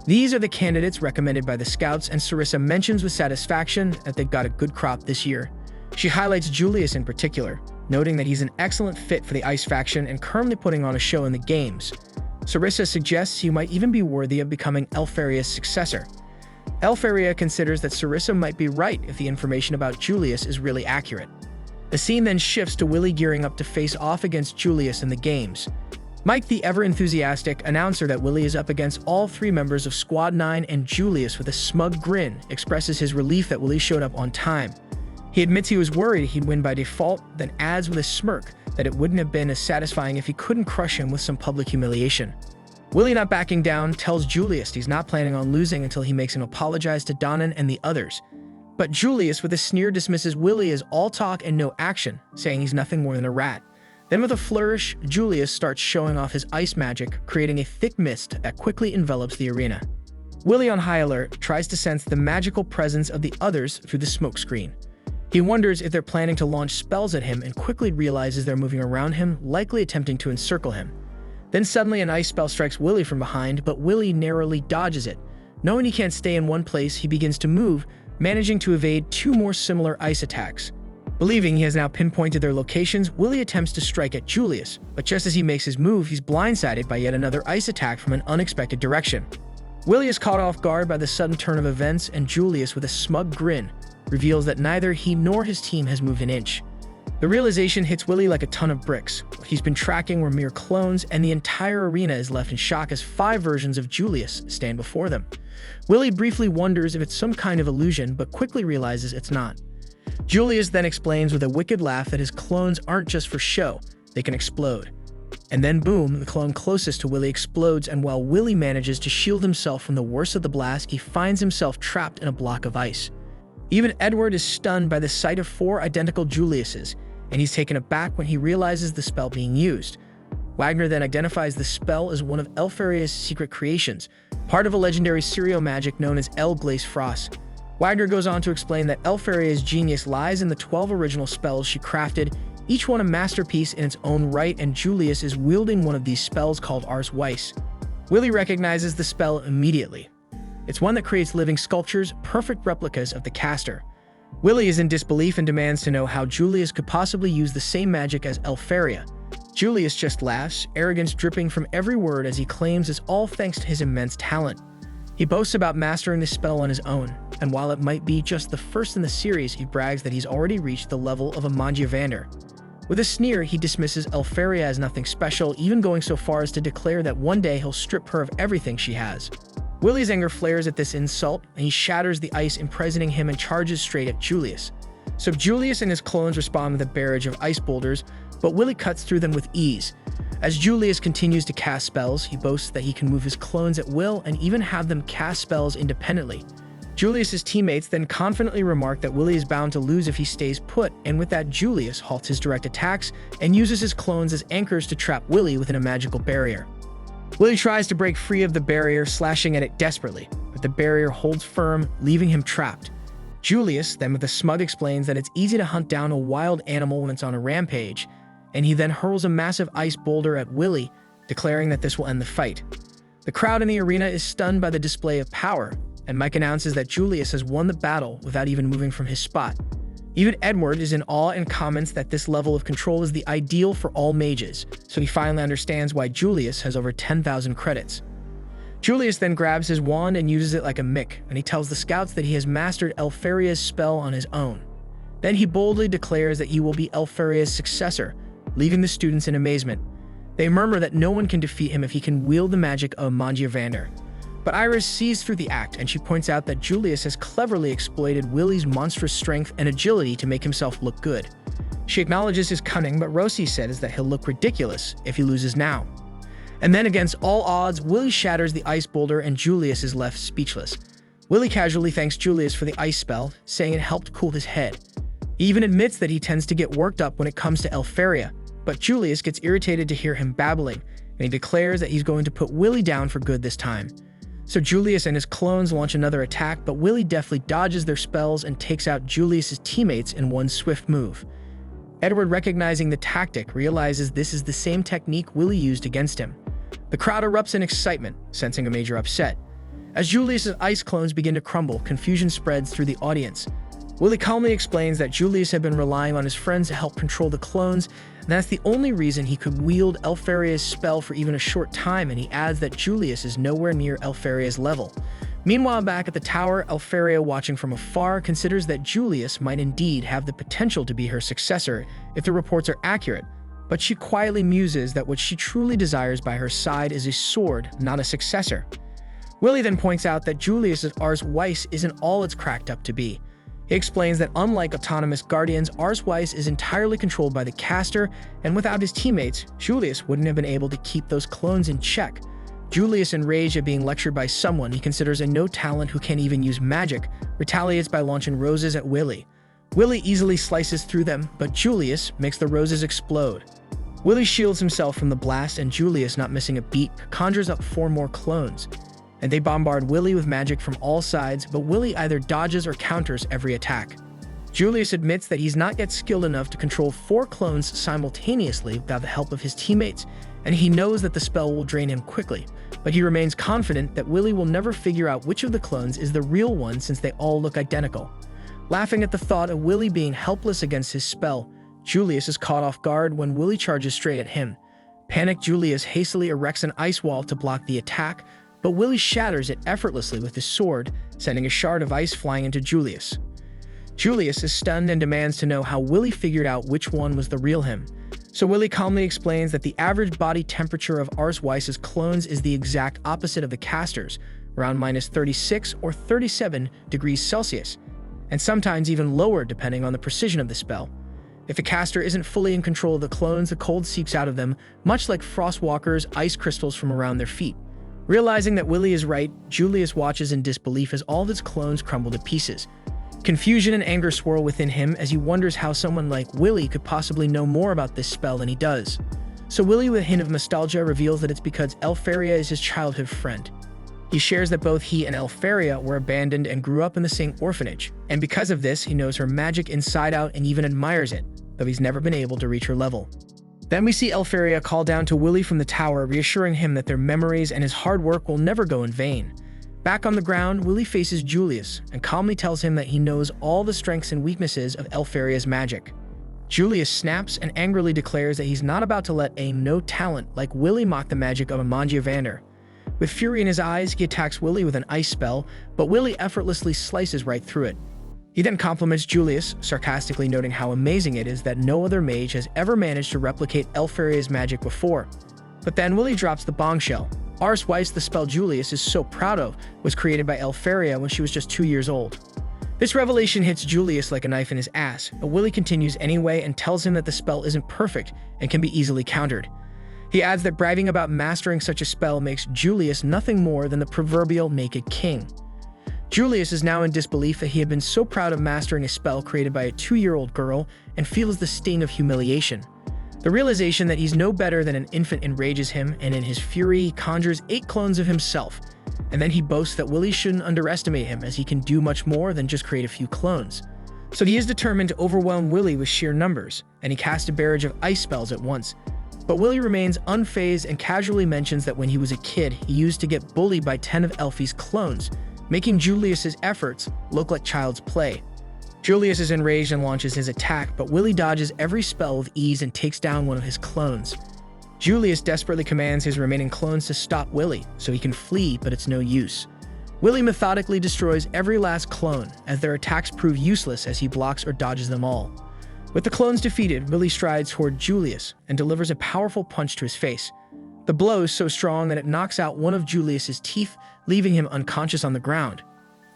These are the candidates recommended by the scouts, and Sarissa mentions with satisfaction that they've got a good crop this year. She highlights Julius in particular, noting that he's an excellent fit for the Ice faction and currently putting on a show in the games. Sarissa suggests he might even be worthy of becoming Elfaria's successor. Elfaria considers that Sarissa might be right if the information about Julius is really accurate. The scene then shifts to Willie gearing up to face off against Julius in the games. Mike, the ever-enthusiastic announcer that Willie is up against all three members of Squad 9, and Julius, with a smug grin, expresses his relief that Willie showed up on time. He admits he was worried he'd win by default, then adds with a smirk that it wouldn't have been as satisfying if he couldn't crush him with some public humiliation. Willie, not backing down, tells Julius he's not planning on losing until he makes him apologize to Donnan and the others. But Julius, with a sneer, dismisses Willie as all talk and no action, saying he's nothing more than a rat. Then, with a flourish, Julius starts showing off his ice magic, creating a thick mist that quickly envelops the arena. Willie, on high alert, tries to sense the magical presence of the others through the smokescreen. He wonders if they're planning to launch spells at him and quickly realizes they're moving around him, likely attempting to encircle him. Then suddenly an ice spell strikes Willie from behind, but Willie narrowly dodges it. Knowing he can't stay in one place, he begins to move, managing to evade two more similar ice attacks. Believing he has now pinpointed their locations, Willie attempts to strike at Julius, but just as he makes his move, he's blindsided by yet another ice attack from an unexpected direction. Willie is caught off guard by the sudden turn of events, and Julius, with a smug grin, reveals that neither he nor his team has moved an inch. The realization hits Willie like a ton of bricks. What he's been tracking were mere clones, and the entire arena is left in shock as 5 versions of Julius stand before them. Willie briefly wonders if it's some kind of illusion, but quickly realizes it's not. Julius then explains with a wicked laugh that his clones aren't just for show, they can explode. And then boom, the clone closest to Willie explodes, and while Willie manages to shield himself from the worst of the blast, he finds himself trapped in a block of ice. Even Edward is stunned by the sight of 4 identical Juliuses, and he's taken aback when he realizes the spell being used. Wagner then identifies the spell as one of Elfaria's secret creations, part of a legendary serial magic known as El Glace Frost. Wagner goes on to explain that Elfaria's genius lies in the 12 original spells she crafted, each one a masterpiece in its own right, and Julius is wielding one of these spells called Ars Weiss. Willie recognizes the spell immediately. It's one that creates living sculptures, perfect replicas of the caster. Willie is in disbelief and demands to know how Julius could possibly use the same magic as Elfaria. Julius just laughs, arrogance dripping from every word as he claims it's all thanks to his immense talent. He boasts about mastering the spell on his own, and while it might be just the first in the series, he brags that he's already reached the level of a Mangiavander. With a sneer, he dismisses Elfaria as nothing special, even going so far as to declare that one day he'll strip her of everything she has. Willie's anger flares at this insult, and he shatters the ice, imprisoning him, and charges straight at Julius. So Julius and his clones respond with a barrage of ice boulders, but Willie cuts through them with ease. As Julius continues to cast spells, he boasts that he can move his clones at will and even have them cast spells independently. Julius's teammates then confidently remark that Willie is bound to lose if he stays put, and with that, Julius halts his direct attacks and uses his clones as anchors to trap Willie within a magical barrier. Willie tries to break free of the barrier, slashing at it desperately, but the barrier holds firm, leaving him trapped. Julius then with a smug explains that it's easy to hunt down a wild animal when it's on a rampage, and he then hurls a massive ice boulder at Willie, declaring that this will end the fight. The crowd in the arena is stunned by the display of power, and Mike announces that Julius has won the battle without even moving from his spot. Even Edward is in awe and comments that this level of control is the ideal for all mages, so he finally understands why Julius has over 10,000 credits. Julius then grabs his wand and uses it like a Mick, and he tells the scouts that he has mastered Elfaria's spell on his own. Then he boldly declares that he will be Elfaria's successor, leaving the students in amazement. They murmur that no one can defeat him if he can wield the magic of Mangiavander. But Iris sees through the act, and she points out that Julius has cleverly exploited Willie's monstrous strength and agility to make himself look good. She acknowledges his cunning, but Rosie says that he'll look ridiculous if he loses now. And then, against all odds, Willie shatters the ice boulder and Julius is left speechless. Willie casually thanks Julius for the ice spell, saying it helped cool his head. He even admits that he tends to get worked up when it comes to Elferia, but Julius gets irritated to hear him babbling, and he declares that he's going to put Willie down for good this time. So Julius and his clones launch another attack, but Willie deftly dodges their spells and takes out Julius's teammates in one swift move. Edward, recognizing the tactic, realizes this is the same technique Willie used against him. The crowd erupts in excitement, sensing a major upset. As Julius's ice clones begin to crumble, confusion spreads through the audience. Willie calmly explains that Julius had been relying on his friends to help control the clones, and that's the only reason he could wield Elfaria's spell for even a short time, and he adds that Julius is nowhere near Elfaria's level. Meanwhile, back at the tower, Elfaria, watching from afar, considers that Julius might indeed have the potential to be her successor if the reports are accurate, but she quietly muses that what she truly desires by her side is a sword, not a successor. Willie then points out that Julius's Ars Weiss isn't all it's cracked up to be. He explains that unlike autonomous guardians, Ars Weiss is entirely controlled by the caster, and without his teammates, Julius wouldn't have been able to keep those clones in check. Julius, enraged at being lectured by someone he considers a no-talent who can't even use magic, retaliates by launching roses at Willie. Willie easily slices through them, but Julius makes the roses explode. Willie shields himself from the blast, and Julius, not missing a beat, conjures up 4 more clones. And they bombard Willie with magic from all sides, but Willie either dodges or counters every attack. Julius admits that he's not yet skilled enough to control 4 clones simultaneously without the help of his teammates, and he knows that the spell will drain him quickly, but he remains confident that Willie will never figure out which of the clones is the real one since they all look identical. Laughing at the thought of Willie being helpless against his spell, Julius is caught off guard when Willie charges straight at him. Panicked, Julius hastily erects an ice wall to block the attack, but Willie shatters it effortlessly with his sword, sending a shard of ice flying into Julius. Julius is stunned and demands to know how Willie figured out which one was the real him. So Willie calmly explains that the average body temperature of Ars Weiss's clones is the exact opposite of the caster's, around -36 or 37 degrees Celsius, and sometimes even lower depending on the precision of the spell. If the caster isn't fully in control of the clones, the cold seeps out of them, much like Frostwalker's ice crystals from around their feet. Realizing that Willie is right, Julius watches in disbelief as all of his clones crumble to pieces. Confusion and anger swirl within him as he wonders how someone like Willie could possibly know more about this spell than he does. So Willie, with a hint of nostalgia, reveals that it's because Elfaria is his childhood friend. He shares that both he and Elfaria were abandoned and grew up in the same orphanage, and because of this, he knows her magic inside out and even admires it, though he's never been able to reach her level. Then we see Elfaria call down to Willie from the tower, reassuring him that their memories and his hard work will never go in vain. Back on the ground, Willie faces Julius and calmly tells him that he knows all the strengths and weaknesses of Elfaria's magic. Julius snaps and angrily declares that he's not about to let a no-talent like Willie mock the magic of Amandia Vander. With fury in his eyes, he attacks Willie with an ice spell, but Willie effortlessly slices right through it. He then compliments Julius, sarcastically noting how amazing it is that no other mage has ever managed to replicate Elfaria's magic before. But then Willie drops the bombshell. Ars Weiss, the spell Julius is so proud of, was created by Elfaria when she was just 2 years old. This revelation hits Julius like a knife in his ass, but Willie continues anyway and tells him that the spell isn't perfect and can be easily countered. He adds that bragging about mastering such a spell makes Julius nothing more than the proverbial naked king. Julius is now in disbelief that he had been so proud of mastering a spell created by a 2-year-old girl and feels the sting of humiliation. The realization that he's no better than an infant enrages him, and in his fury, he conjures 8 clones of himself. And then he boasts that Willie shouldn't underestimate him, as he can do much more than just create a few clones. So he is determined to overwhelm Willie with sheer numbers, and he casts a barrage of ice spells at once. But Willie remains unfazed and casually mentions that when he was a kid, he used to get bullied by 10 of Elfie's clones, making Julius's efforts look like child's play. Julius is enraged and launches his attack, but Willie dodges every spell with ease and takes down one of his clones. Julius desperately commands his remaining clones to stop Willie, so he can flee, but it's no use. Willie methodically destroys every last clone, as their attacks prove useless as he blocks or dodges them all. With the clones defeated, Willie strides toward Julius and delivers a powerful punch to his face. The blow is so strong that it knocks out one of Julius's teeth, leaving him unconscious on the ground.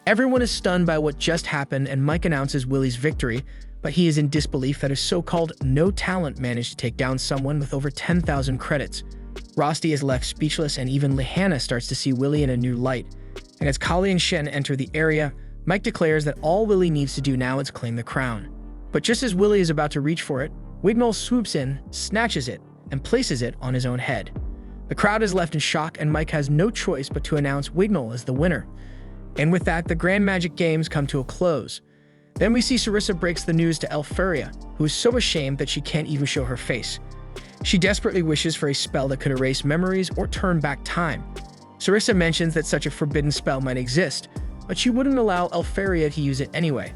Everyone is stunned by what just happened, and Mike announces Willie's victory, but he is in disbelief that his so-called no talent managed to take down someone with over 10,000 credits. Rosti is left speechless, and even Lehana starts to see Willie in a new light. And as Kali and Shen enter the area, Mike declares that all Willie needs to do now is claim the crown. But just as Willie is about to reach for it, Wignall swoops in, snatches it, and places it on his own head. The crowd is left in shock, and Mike has no choice but to announce Wignall as the winner. And with that, the Grand Magic Games come to a close. Then we see Sarissa breaks the news to Elfaria, who is so ashamed that she can't even show her face. She desperately wishes for a spell that could erase memories or turn back time. Sarissa mentions that such a forbidden spell might exist, but she wouldn't allow Elfaria to use it anyway.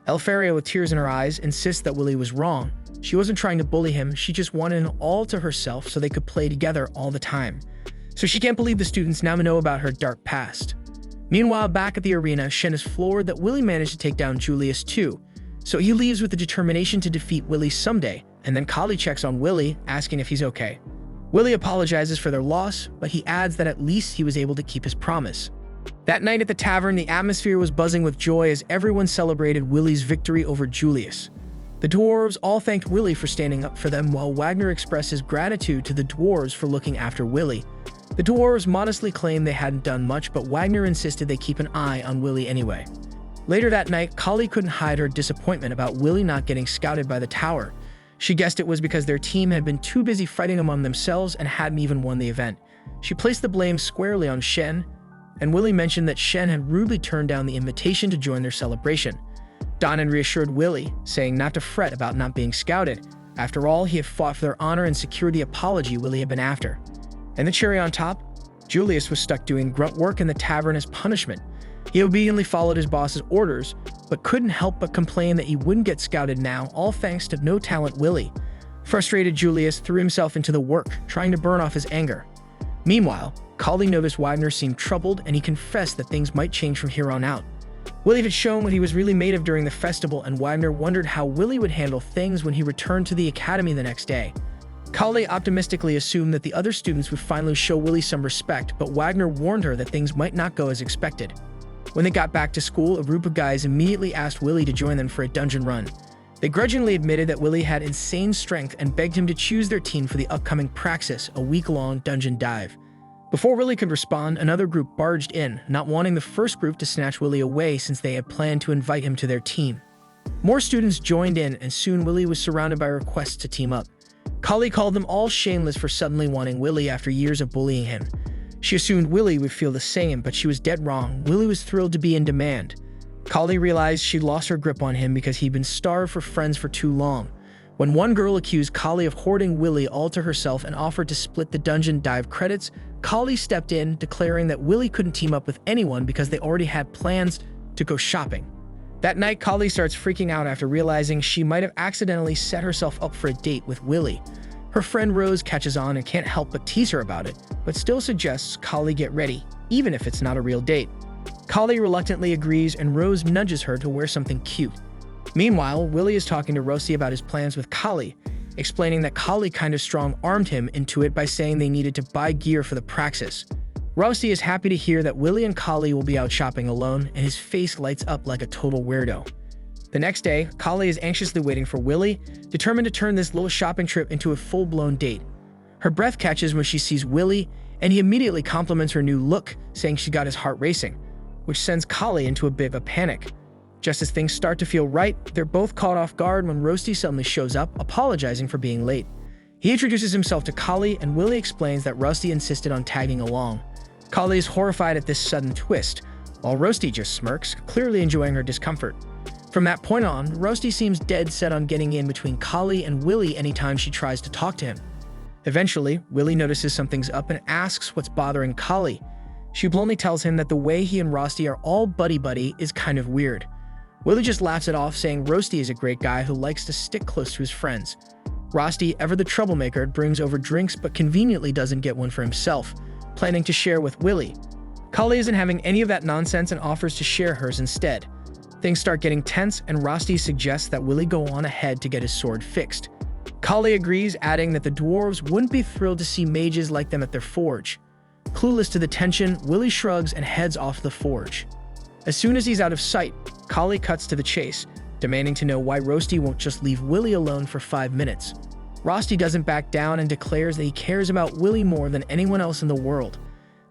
Elfaria, with tears in her eyes, insists that Willie was wrong. She wasn't trying to bully him, she just wanted him all to herself so they could play together all the time. So she can't believe the students now know about her dark past. Meanwhile, back at the arena, Shen is floored that Willie managed to take down Julius too, so he leaves with the determination to defeat Willie someday, and then Kali checks on Willie, asking if he's okay. Willie apologizes for their loss, but he adds that at least he was able to keep his promise. That night at the tavern, the atmosphere was buzzing with joy as everyone celebrated Willie's victory over Julius. The dwarves all thanked Willie for standing up for them, while Wagner expressed his gratitude to the dwarves for looking after Willie. The dwarves modestly claimed they hadn't done much, but Wagner insisted they keep an eye on Willie anyway. Later that night, Kali couldn't hide her disappointment about Willie not getting scouted by the tower. She guessed it was because their team had been too busy fighting among themselves and hadn't even won the event. She placed the blame squarely on Shen, and Willie mentioned that Shen had rudely turned down the invitation to join their celebration. Donan reassured Willie, saying not to fret about not being scouted. After all, he had fought for their honor and secured the apology Willie had been after. And the cherry on top, Julius was stuck doing grunt work in the tavern as punishment. He obediently followed his boss's orders, but couldn't help but complain that he wouldn't get scouted now, all thanks to no-talent Willie. Frustrated, Julius threw himself into the work, trying to burn off his anger. Meanwhile, Kali noticed Wagner seemed troubled, and he confessed that things might change from here on out. Willie had shown what he was really made of during the festival, and Wagner wondered how Willie would handle things when he returned to the academy the next day. Kali optimistically assumed that the other students would finally show Willie some respect, but Wagner warned her that things might not go as expected. When they got back to school, a group of guys immediately asked Willie to join them for a dungeon run. They grudgingly admitted that Willie had insane strength and begged him to choose their team for the upcoming Praxis, a week-long dungeon dive. Before Willie could respond, another group barged in, not wanting the first group to snatch Willie away since they had planned to invite him to their team. More students joined in, and soon Willie was surrounded by requests to team up. Kali called them all shameless for suddenly wanting Willie after years of bullying him. She assumed Willie would feel the same, but she was dead wrong. Willie was thrilled to be in demand. Kali realized she'd lost her grip on him because he'd been starved for friends for too long. When one girl accused Kali of hoarding Willie all to herself and offered to split the dungeon dive credits, Kali stepped in, declaring that Willie couldn't team up with anyone because they already had plans to go shopping. That night, Kali starts freaking out after realizing she might have accidentally set herself up for a date with Willie. Her friend Rose catches on and can't help but tease her about it, but still suggests Kali get ready, even if it's not a real date. Kali reluctantly agrees, and Rose nudges her to wear something cute. Meanwhile, Willie is talking to Rosie about his plans with Kali, explaining that Kali kind of strong-armed him into it by saying they needed to buy gear for the Praxis. Rosie is happy to hear that Willie and Kali will be out shopping alone, and his face lights up like a total weirdo. The next day, Kali is anxiously waiting for Willie, determined to turn this little shopping trip into a full-blown date. Her breath catches when she sees Willie, and he immediately compliments her new look, saying she got his heart racing, which sends Kali into a bit of a panic. Just as things start to feel right, they're both caught off guard when Rosti suddenly shows up, apologizing for being late. He introduces himself to Kali, and Willie explains that Rosti insisted on tagging along. Kali is horrified at this sudden twist, while Rosti just smirks, clearly enjoying her discomfort. From that point on, Rosti seems dead set on getting in between Kali and Willie anytime she tries to talk to him. Eventually, Willie notices something's up and asks what's bothering Kali. She bluntly tells him that the way he and Rosti are all buddy-buddy is kind of weird. Willie just laughs it off, saying Rosti is a great guy who likes to stick close to his friends. Rosti, ever the troublemaker, brings over drinks but conveniently doesn't get one for himself, planning to share with Willie. Kali isn't having any of that nonsense and offers to share hers instead. Things start getting tense, and Rosti suggests that Willie go on ahead to get his sword fixed. Kali agrees, adding that the dwarves wouldn't be thrilled to see mages like them at their forge. Clueless to the tension, Willie shrugs and heads off the forge. As soon as he's out of sight, Kali cuts to the chase, demanding to know why Rosti won't just leave Willie alone for 5 minutes. Rosti doesn't back down and declares that he cares about Willie more than anyone else in the world.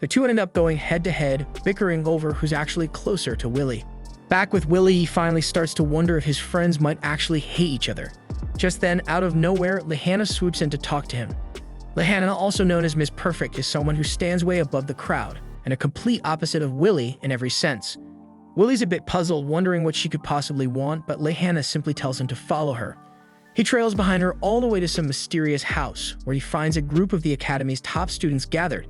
The two end up going head-to-head, bickering over who's actually closer to Willie. Back with Willie, he finally starts to wonder if his friends might actually hate each other. Just then, out of nowhere, Lehana swoops in to talk to him. Lehana, also known as Miss Perfect, is someone who stands way above the crowd, and a complete opposite of Willie in every sense. Willie's a bit puzzled, wondering what she could possibly want, but Lehana simply tells him to follow her. He trails behind her all the way to some mysterious house, where he finds a group of the academy's top students gathered.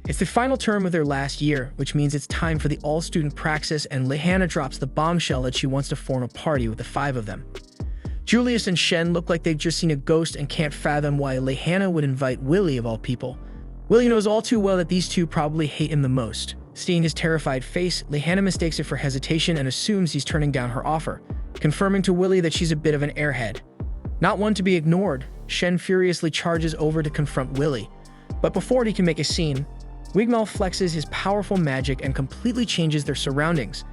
It's the final term of their last year, which means it's time for the all-student praxis, and Lehana drops the bombshell that she wants to form a party with the 5 of them. Julius and Shen look like they've just seen a ghost and can't fathom why Lehana would invite Willie of all people. Willie knows all too well that these two probably hate him the most. Seeing his terrified face, Lehana mistakes it for hesitation and assumes he's turning down her offer, confirming to Willie that she's a bit of an airhead. Not one to be ignored, Shen furiously charges over to confront Willie. But before he can make a scene, Wigmel flexes his powerful magic and completely changes their surroundings.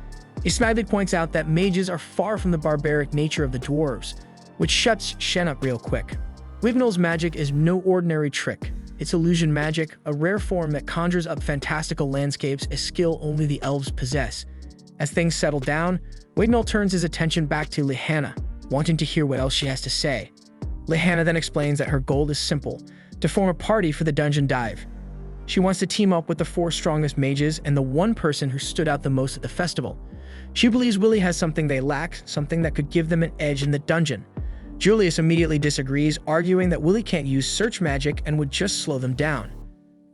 He smilingly points out that mages are far from the barbaric nature of the dwarves, which shuts Shen up real quick. Wigmel's magic is no ordinary trick. It's illusion magic, a rare form that conjures up fantastical landscapes, a skill only the elves possess. As things settle down, Wigmel turns his attention back to Lehana, wanting to hear what else she has to say. Lehana then explains that her goal is simple, to form a party for the dungeon dive. She wants to team up with the 4 strongest mages and the one person who stood out the most at the festival. She believes Willie has something they lack, something that could give them an edge in the dungeon. Julius immediately disagrees, arguing that Willie can't use search magic and would just slow them down.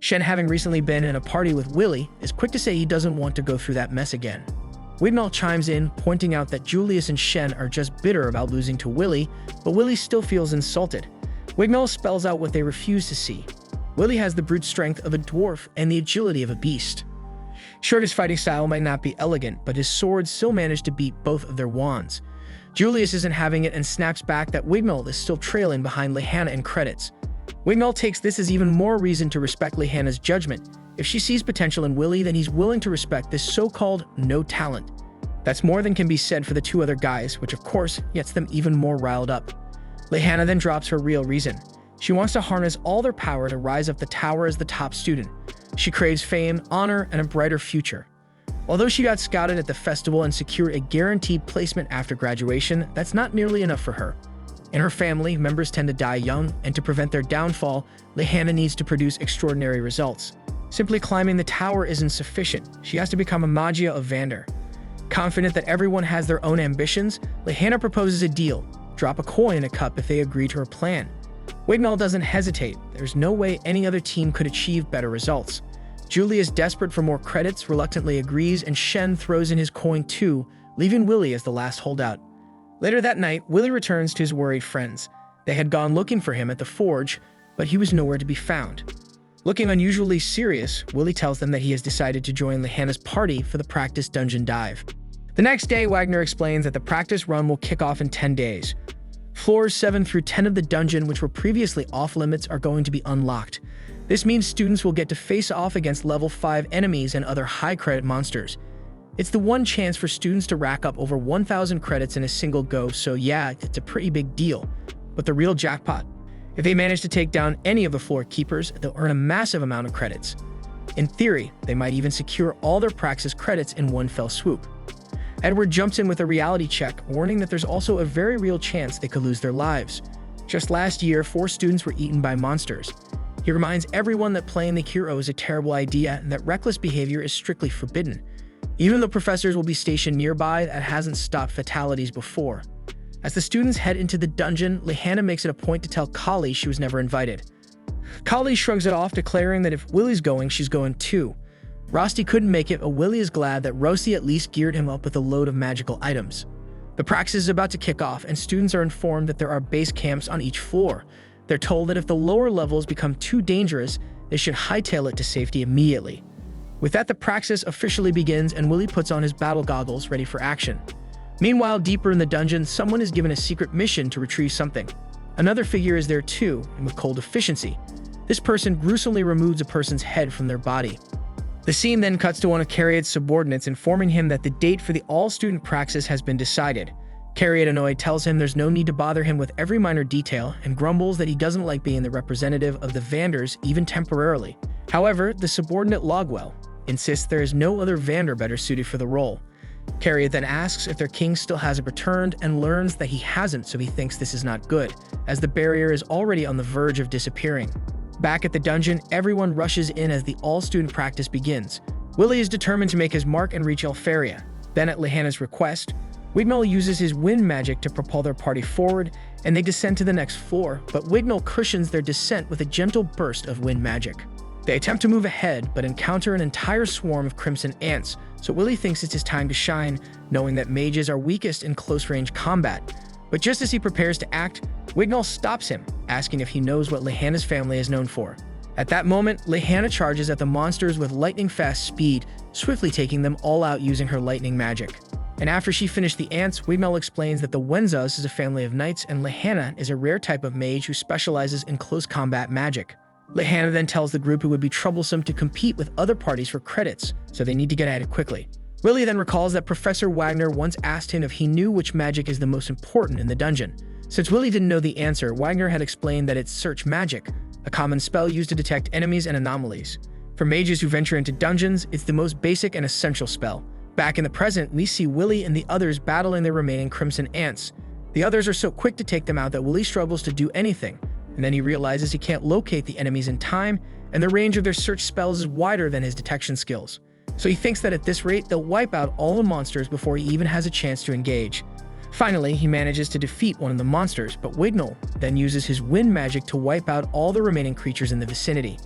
Shen, having recently been in a party with Willie, is quick to say he doesn't want to go through that mess again. Wigmel chimes in, pointing out that Julius and Shen are just bitter about losing to Willie, but Willie still feels insulted. Wigmel spells out what they refuse to see. Willie has the brute strength of a dwarf and the agility of a beast. Sure, his fighting style might not be elegant, but his swords still manage to beat both of their wands. Julius isn't having it and snaps back that Wigmel is still trailing behind Lehana in credits. Wigmel takes this as even more reason to respect Lehana's judgment. If she sees potential in Willie, then he's willing to respect this so-called no talent. That's more than can be said for the 2 other guys, which of course gets them even more riled up. Lehana then drops her real reason. She wants to harness all their power to rise up the tower as the top student. She craves fame, honor, and a brighter future. Although she got scouted at the festival and secured a guaranteed placement after graduation, that's not nearly enough for her. In her family, members tend to die young, and to prevent their downfall, Lehana needs to produce extraordinary results. Simply climbing the tower isn't sufficient. She has to become a Magia of Vander. Confident that everyone has their own ambitions, Lehana proposes a deal. Drop a coin in a cup if they agree to her plan. Wigmel doesn't hesitate. There's no way any other team could achieve better results. Julius, desperate for more credits, reluctantly agrees, and Shen throws in his coin too, leaving Willie as the last holdout. Later that night, Willie returns to his worried friends. They had gone looking for him at the forge, but he was nowhere to be found. Looking unusually serious, Willie tells them that he has decided to join Lehana's party for the practice dungeon dive. The next day, Wagner explains that the practice run will kick off in 10 days. Floors 7 through 10 of the dungeon, which were previously off-limits, are going to be unlocked. This means students will get to face off against level 5 enemies and other high-credit monsters. It's the one chance for students to rack up over 1,000 credits in a single go, so yeah, it's a pretty big deal. But the real jackpot: if they manage to take down any of the floor keepers, they'll earn a massive amount of credits. In theory, they might even secure all their praxis credits in one fell swoop. Edward jumps in with a reality check, warning that there's also a very real chance they could lose their lives. Just last year, 4 students were eaten by monsters. He reminds everyone that playing the hero is a terrible idea and that reckless behavior is strictly forbidden. Even though professors will be stationed nearby, that hasn't stopped fatalities before. As the students head into the dungeon, Lehana makes it a point to tell Kali she was never invited. Kali shrugs it off, declaring that if Willie's going, she's going too. Rosti couldn't make it, but Willie is glad that Rosti at least geared him up with a load of magical items. The praxis is about to kick off, and students are informed that there are base camps on each floor. They're told that if the lower levels become too dangerous, they should hightail it to safety immediately. With that, the praxis officially begins, and Willie puts on his battle goggles, ready for action. Meanwhile, deeper in the dungeon, someone is given a secret mission to retrieve something. Another figure is there too, and with cold efficiency. This person gruesomely removes a person's head from their body. The scene then cuts to one of Cariat's subordinates informing him that the date for the all-student praxis has been decided. Cariat, annoyed, tells him there's no need to bother him with every minor detail and grumbles that he doesn't like being the representative of the Vanders, even temporarily. However, the subordinate Logwell insists there is no other Vander better suited for the role. Cariat then asks if their king still hasn't returned and learns that he hasn't, so he thinks this is not good, as the barrier is already on the verge of disappearing. Back at the dungeon, everyone rushes in as the all-student practice begins. Willie is determined to make his mark and reach Elfaria. Then, at Lehana's request, Wignall uses his wind magic to propel their party forward, and they descend to the next floor, but Wignall cushions their descent with a gentle burst of wind magic. They attempt to move ahead, but encounter an entire swarm of crimson ants, so Willie thinks it's his time to shine, knowing that mages are weakest in close-range combat. But just as he prepares to act, Wignall stops him, asking if he knows what Lehana's family is known for. At that moment, Lehana charges at the monsters with lightning-fast speed, swiftly taking them all out using her lightning magic. And after she finished the ants, Wignall explains that the Wenzas is a family of knights and Lehana is a rare type of mage who specializes in close combat magic. Lehana then tells the group it would be troublesome to compete with other parties for credits, so they need to get at it quickly. Willie then recalls that Professor Wagner once asked him if he knew which magic is the most important in the dungeon. Since Willie didn't know the answer, Wagner had explained that it's Search Magic, a common spell used to detect enemies and anomalies. For mages who venture into dungeons, it's the most basic and essential spell. Back in the present, we see Willie and the others battling their remaining crimson ants. The others are so quick to take them out that Willie struggles to do anything, and then he realizes he can't locate the enemies in time, and the range of their search spells is wider than his detection skills. So he thinks that at this rate, they'll wipe out all the monsters before he even has a chance to engage. Finally, he manages to defeat one of the monsters, but Wignall then uses his wind magic to wipe out all the remaining creatures in the vicinity.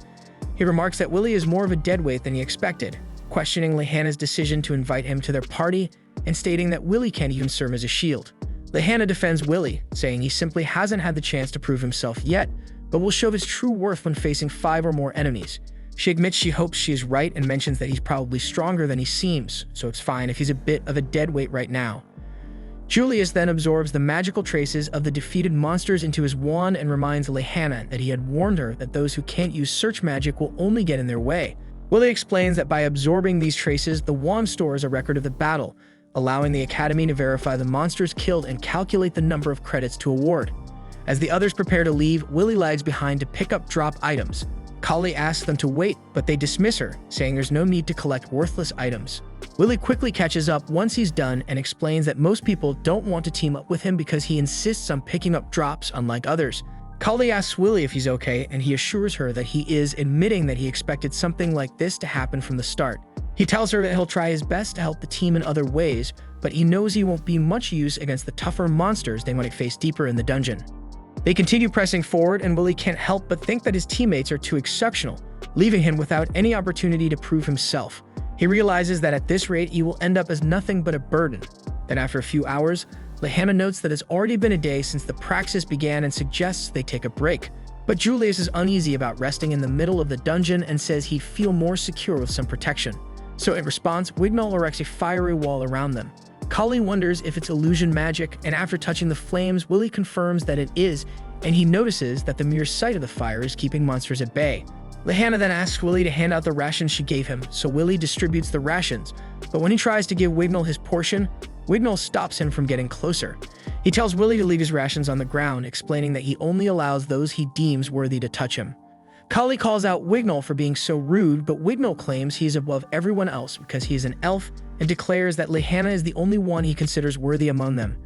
He remarks that Willie is more of a deadweight than he expected, questioning Lehana's decision to invite him to their party and stating that Willie can't even serve as a shield. Lehana defends Willie, saying he simply hasn't had the chance to prove himself yet, but will show his true worth when facing 5 or more enemies. She admits she hopes she is right and mentions that he's probably stronger than he seems, so it's fine if he's a bit of a deadweight right now. Julius then absorbs the magical traces of the defeated monsters into his wand and reminds Lehana that he had warned her that those who can't use search magic will only get in their way. Willie explains that by absorbing these traces, the wand stores a record of the battle, allowing the Academy to verify the monsters killed and calculate the number of credits to award. As the others prepare to leave, Willie lags behind to pick up drop items. Kali asks them to wait, but they dismiss her, saying there's no need to collect worthless items. Willie quickly catches up once he's done and explains that most people don't want to team up with him because he insists on picking up drops unlike others. Kali asks Willie if he's okay, and he assures her that he is, admitting that he expected something like this to happen from the start. He tells her that he'll try his best to help the team in other ways, but he knows he won't be much use against the tougher monsters they might face deeper in the dungeon. They continue pressing forward, and Willie can't help but think that his teammates are too exceptional, leaving him without any opportunity to prove himself. He realizes that at this rate, he will end up as nothing but a burden. Then after a few hours, Lehana notes that it's already been a day since the praxis began and suggests they take a break. But Julius is uneasy about resting in the middle of the dungeon and says he'd feel more secure with some protection. So in response, Wignall erects a fiery wall around them. Kali wonders if it's illusion magic, and after touching the flames, Willie confirms that it is, and he notices that the mere sight of the fire is keeping monsters at bay. Lehana then asks Willie to hand out the rations she gave him, so Willie distributes the rations, but when he tries to give Wignall his portion, Wignall stops him from getting closer. He tells Willie to leave his rations on the ground, explaining that he only allows those he deems worthy to touch him. Kali calls out Wignall for being so rude, but Wignall claims he is above everyone else because he is an elf and declares that Lehana is the only one he considers worthy among them.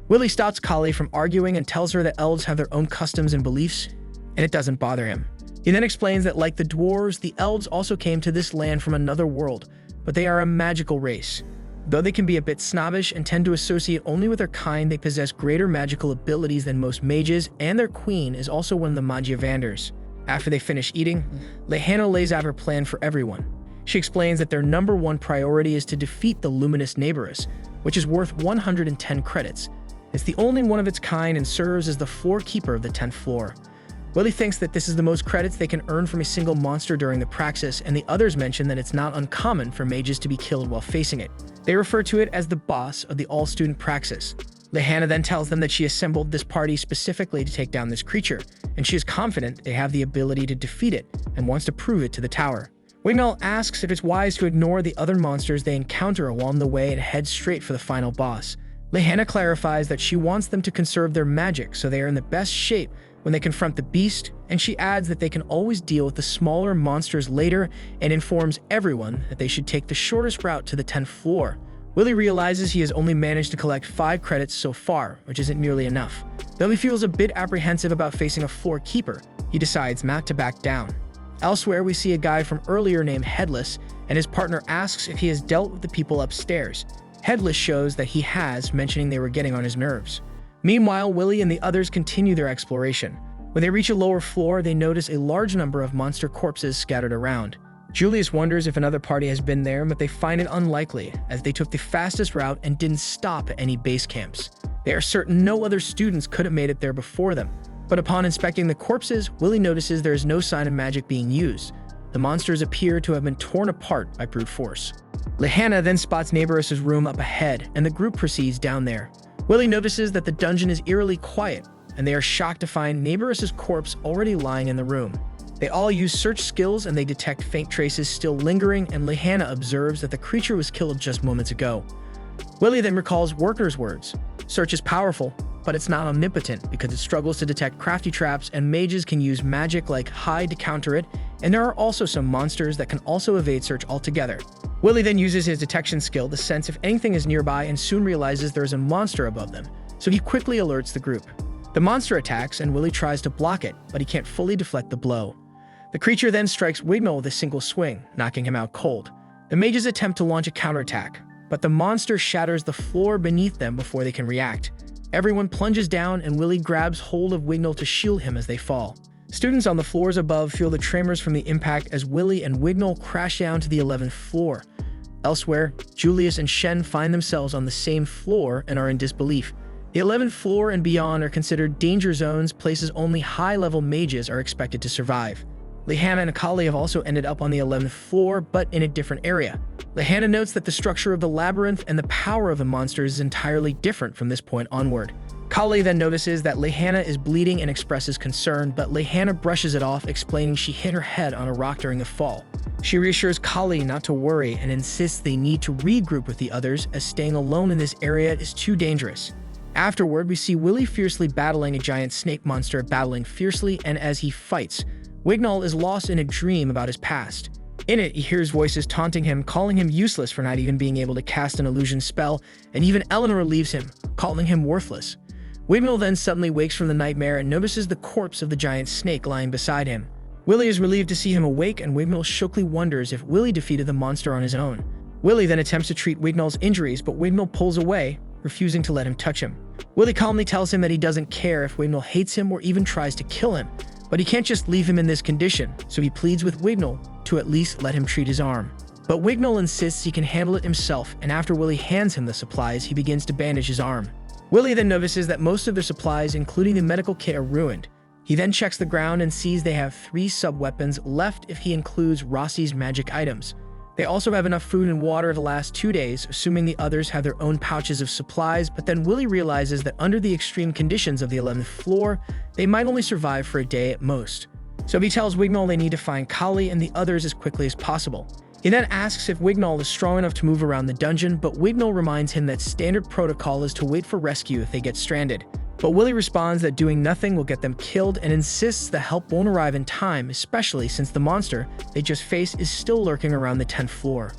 Willie stops Kali from arguing and tells her that elves have their own customs and beliefs, and it doesn't bother him. He then explains that like the dwarves, the elves also came to this land from another world, but they are a magical race. Though they can be a bit snobbish and tend to associate only with their kind, they possess greater magical abilities than most mages, and their queen is also one of the Magiavanders. After they finish eating, Lehana lays out her plan for everyone. She explains that their number one priority is to defeat the Luminous Neighboress, which is worth 110 credits. It's the only one of its kind and serves as the floor keeper of the 10th floor. Willie thinks that this is the most credits they can earn from a single monster during the praxis, and the others mention that it's not uncommon for mages to be killed while facing it. They refer to it as the boss of the all-student praxis. Lehana then tells them that she assembled this party specifically to take down this creature, and she is confident they have the ability to defeat it and wants to prove it to the tower. Wignall asks if it's wise to ignore the other monsters they encounter along the way and head straight for the final boss. Lehana clarifies that she wants them to conserve their magic so they are in the best shape when they confront the beast, and she adds that they can always deal with the smaller monsters later and informs everyone that they should take the shortest route to the 10th floor. Willie realizes he has only managed to collect 5 credits so far, which isn't nearly enough. Though he feels a bit apprehensive about facing a floor keeper, he decides not to back down. Elsewhere, we see a guy from earlier named Headless, and his partner asks if he has dealt with the people upstairs. Headless shows that he has, mentioning they were getting on his nerves. Meanwhile, Willie and the others continue their exploration. When they reach a lower floor, they notice a large number of monster corpses scattered around. Julius wonders if another party has been there, but they find it unlikely, as they took the fastest route and didn't stop at any base camps. They are certain no other students could have made it there before them. But upon inspecting the corpses, Willie notices there is no sign of magic being used. The monsters appear to have been torn apart by brute force. Lehana then spots Neighborus's room up ahead, and the group proceeds down there. Willie notices that the dungeon is eerily quiet, and they are shocked to find Neighborus's corpse already lying in the room. They all use search skills, and they detect faint traces still lingering, and Lehana observes that the creature was killed just moments ago. Willie then recalls Worker's words. Search is powerful, but it's not omnipotent because it struggles to detect crafty traps, and mages can use magic like hide to counter it, and there are also some monsters that can also evade search altogether. Willie then uses his detection skill to sense if anything is nearby and soon realizes there is a monster above them, so he quickly alerts the group. The monster attacks, and Willie tries to block it, but he can't fully deflect the blow. The creature then strikes Wignall with a single swing, knocking him out cold. The mages attempt to launch a counterattack, but the monster shatters the floor beneath them before they can react. Everyone plunges down, and Willie grabs hold of Wignall to shield him as they fall. Students on the floors above feel the tremors from the impact as Willie and Wignall crash down to the 11th floor. Elsewhere, Julius and Shen find themselves on the same floor and are in disbelief. The 11th floor and beyond are considered danger zones, places only high-level mages are expected to survive. Lehana and Akali have also ended up on the 11th floor, but in a different area. Lehana notes that the structure of the labyrinth and the power of the monsters is entirely different from this point onward. Kali then notices that Lehana is bleeding and expresses concern, but Lehana brushes it off, explaining she hit her head on a rock during the fall. She reassures Kali not to worry and insists they need to regroup with the others, as staying alone in this area is too dangerous. Afterward, we see Willie fiercely battling a giant snake monster, battling fiercely, and as he fights, Wignall is lost in a dream about his past. In it, he hears voices taunting him, calling him useless for not even being able to cast an illusion spell, and even Eleanor leaves him, calling him worthless. Wignall then suddenly wakes from the nightmare and notices the corpse of the giant snake lying beside him. Willie is relieved to see him awake, and Wignall shockingly wonders if Willie defeated the monster on his own. Willie then attempts to treat Wignall's injuries, but Wignall pulls away, refusing to let him touch him. Willie calmly tells him that he doesn't care if Wignall hates him or even tries to kill him, but he can't just leave him in this condition, so he pleads with Wignall to at least let him treat his arm. But Wignall insists he can handle it himself, and after Willie hands him the supplies, he begins to bandage his arm. Willie then notices that most of their supplies, including the medical kit, are ruined. He then checks the ground and sees they have 3 sub-weapons left if he includes Rossi's magic items. They also have enough food and water to last 2 days, assuming the others have their own pouches of supplies, but then Willie realizes that under the extreme conditions of the 11th floor, they might only survive for a day at most. So he tells Wignall they need to find Kali and the others as quickly as possible. He then asks if Wignall is strong enough to move around the dungeon, but Wignall reminds him that standard protocol is to wait for rescue if they get stranded. But Willie responds that doing nothing will get them killed and insists the help won't arrive in time, especially since the monster they just faced is still lurking around the 10th floor.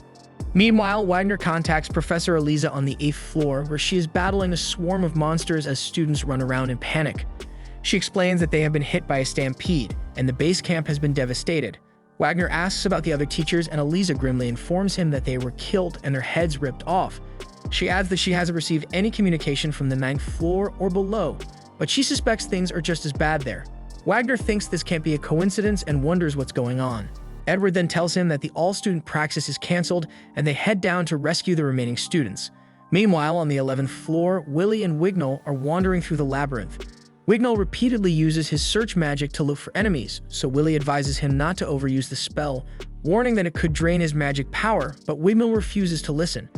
Meanwhile, Wagner contacts Professor Eliza on the 8th floor, where she is battling a swarm of monsters as students run around in panic. She explains that they have been hit by a stampede, and the base camp has been devastated. Wagner asks about the other teachers, and Eliza grimly informs him that they were killed and their heads ripped off. She adds that she hasn't received any communication from the 9th floor or below, but she suspects things are just as bad there. Wagner thinks this can't be a coincidence and wonders what's going on. Edward then tells him that the all-student praxis is cancelled, and they head down to rescue the remaining students. Meanwhile, on the 11th floor, Willie and Wignall are wandering through the labyrinth. Wignall repeatedly uses his search magic to look for enemies, so Willie advises him not to overuse the spell, warning that it could drain his magic power, but Wignall refuses to listen.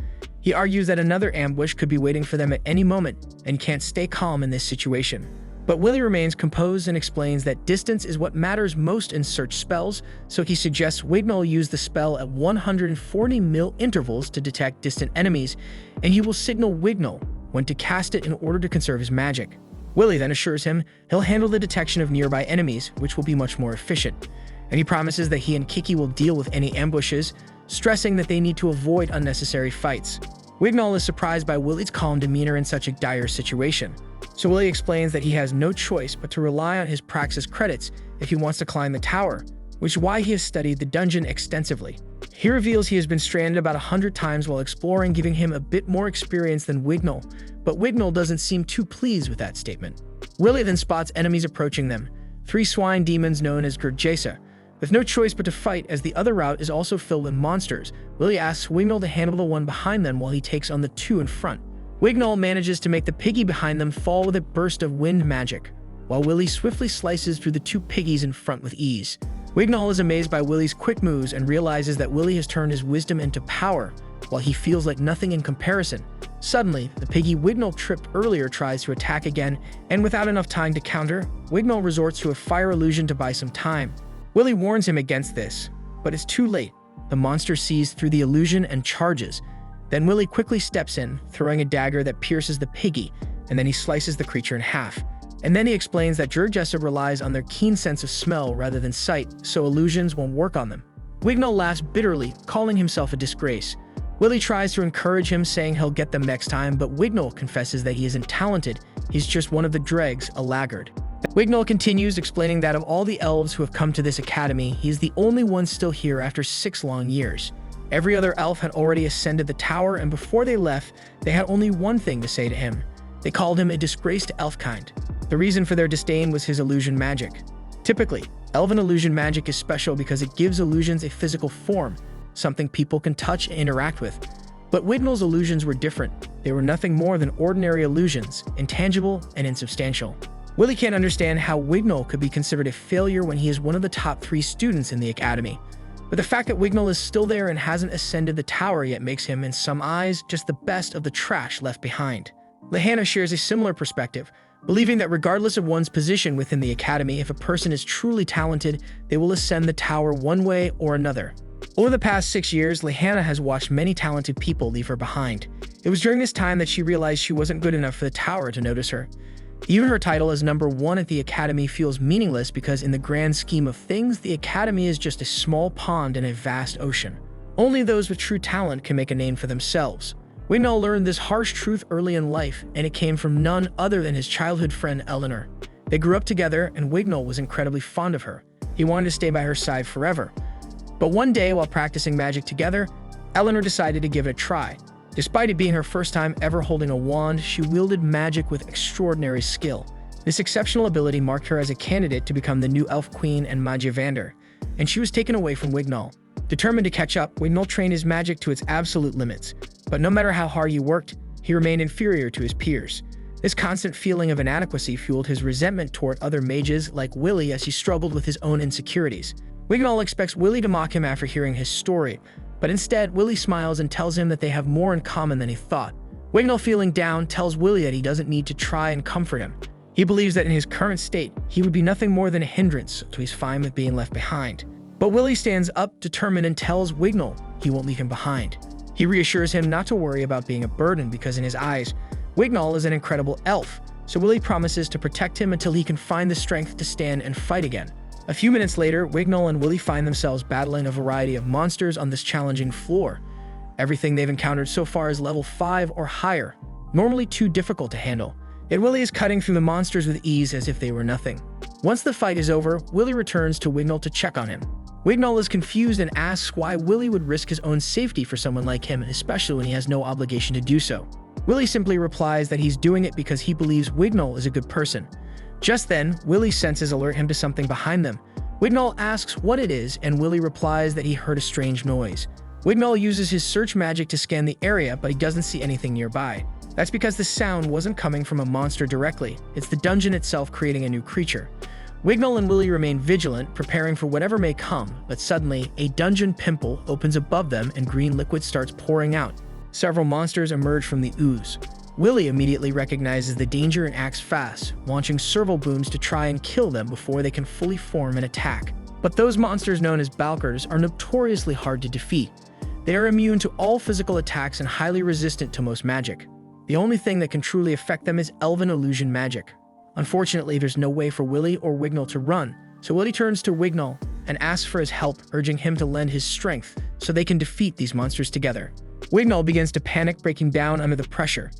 He argues that another ambush could be waiting for them at any moment and can't stay calm in this situation. But Willie remains composed and explains that distance is what matters most in search spells, so he suggests Wignall use the spell at 140 mil intervals to detect distant enemies, and he will signal Wignall when to cast it in order to conserve his magic. Willie then assures him he'll handle the detection of nearby enemies, which will be much more efficient. And he promises that he and Kiki will deal with any ambushes, stressing that they need to avoid unnecessary fights. Wignall is surprised by Willie's calm demeanor in such a dire situation. So Willie explains that he has no choice but to rely on his praxis credits if he wants to climb the tower, which is why he has studied the dungeon extensively. He reveals he has been stranded about 100 times while exploring, giving him a bit more experience than Wignall, but Wignall doesn't seem too pleased with that statement. Willie then spots enemies approaching them, 3 swine demons known as Gurjesa. With no choice but to fight, as the other route is also filled with monsters, Willie asks Wignall to handle the one behind them while he takes on the 2 in front. Wignall manages to make the piggy behind them fall with a burst of wind magic, while Willie swiftly slices through the 2 piggies in front with ease. Wignall is amazed by Willie's quick moves and realizes that Willie has turned his wisdom into power, while he feels like nothing in comparison. Suddenly, the piggy Wignall tripped earlier tries to attack again, and without enough time to counter, Wignall resorts to a fire illusion to buy some time. Willie warns him against this, but it's too late. The monster sees through the illusion and charges. Then Willie quickly steps in, throwing a dagger that pierces the piggy, and then he slices the creature in half. And then he explains that Gurjesa relies on their keen sense of smell rather than sight, so illusions won't work on them. Wignall laughs bitterly, calling himself a disgrace. Willie tries to encourage him, saying he'll get them next time, but Wignall confesses that he isn't talented, he's just one of the dregs, a laggard. Wignall continues, explaining that of all the elves who have come to this academy, he is the only one still here after 6 long years. Every other elf had already ascended the tower, and before they left, they had only one thing to say to him. They called him a disgrace to elfkind. The reason for their disdain was his illusion magic. Typically, elven illusion magic is special because it gives illusions a physical form, something people can touch and interact with. But Wignall's illusions were different. They were nothing more than ordinary illusions, intangible and insubstantial. Willie can't understand how Wignall could be considered a failure when he is one of the top 3 students in the academy. But the fact that Wignall is still there and hasn't ascended the tower yet makes him, in some eyes, just the best of the trash left behind. Lehana shares a similar perspective, believing that regardless of one's position within the academy, if a person is truly talented, they will ascend the tower one way or another. Over the past 6 years, Lehana has watched many talented people leave her behind. It was during this time that she realized she wasn't good enough for the tower to notice her. Even her title as number 1 at the academy feels meaningless because in the grand scheme of things, the academy is just a small pond in a vast ocean. Only those with true talent can make a name for themselves. Wignall learned this harsh truth early in life, and it came from none other than his childhood friend Eleanor. They grew up together, and Wignall was incredibly fond of her. He wanted to stay by her side forever. But one day, while practicing magic together, Eleanor decided to give it a try. Despite it being her first time ever holding a wand, she wielded magic with extraordinary skill. This exceptional ability marked her as a candidate to become the new Elf Queen and Magiavander, and she was taken away from Wignall. Determined to catch up, Wignall trained his magic to its absolute limits, but no matter how hard he worked, he remained inferior to his peers. This constant feeling of inadequacy fueled his resentment toward other mages like Willie as he struggled with his own insecurities. Wignall expects Willie to mock him after hearing his story, but instead, Willie smiles and tells him that they have more in common than he thought. Wignall, feeling down, tells Willie that he doesn't need to try and comfort him. He believes that in his current state, he would be nothing more than a hindrance, so he's fine with being left behind. But Willie stands up, determined, and tells Wignall he won't leave him behind. He reassures him not to worry about being a burden because in his eyes, Wignall is an incredible elf, so Willie promises to protect him until he can find the strength to stand and fight again. A few minutes later, Wignall and Willie find themselves battling a variety of monsters on this challenging floor. Everything they've encountered so far is level 5 or higher, normally too difficult to handle. Yet Willie is cutting through the monsters with ease as if they were nothing. Once the fight is over, Willie returns to Wignall to check on him. Wignall is confused and asks why Willie would risk his own safety for someone like him, especially when he has no obligation to do so. Willie simply replies that he's doing it because he believes Wignall is a good person. Just then, Willie's senses alert him to something behind them. Wignall asks what it is, and Willie replies that he heard a strange noise. Wignall uses his search magic to scan the area, but he doesn't see anything nearby. That's because the sound wasn't coming from a monster directly. It's the dungeon itself creating a new creature. Wignall and Willie remain vigilant, preparing for whatever may come, but suddenly, a dungeon pimple opens above them and green liquid starts pouring out. Several monsters emerge from the ooze. Willy immediately recognizes the danger and acts fast, launching serval booms to try and kill them before they can fully form and attack. But those monsters known as Balkers are notoriously hard to defeat. They are immune to all physical attacks and highly resistant to most magic. The only thing that can truly affect them is elven illusion magic. Unfortunately, there's no way for Willy or Wignall to run, so Willy turns to Wignall and asks for his help, urging him to lend his strength so they can defeat these monsters together. Wignall begins to panic, breaking down under the pressure.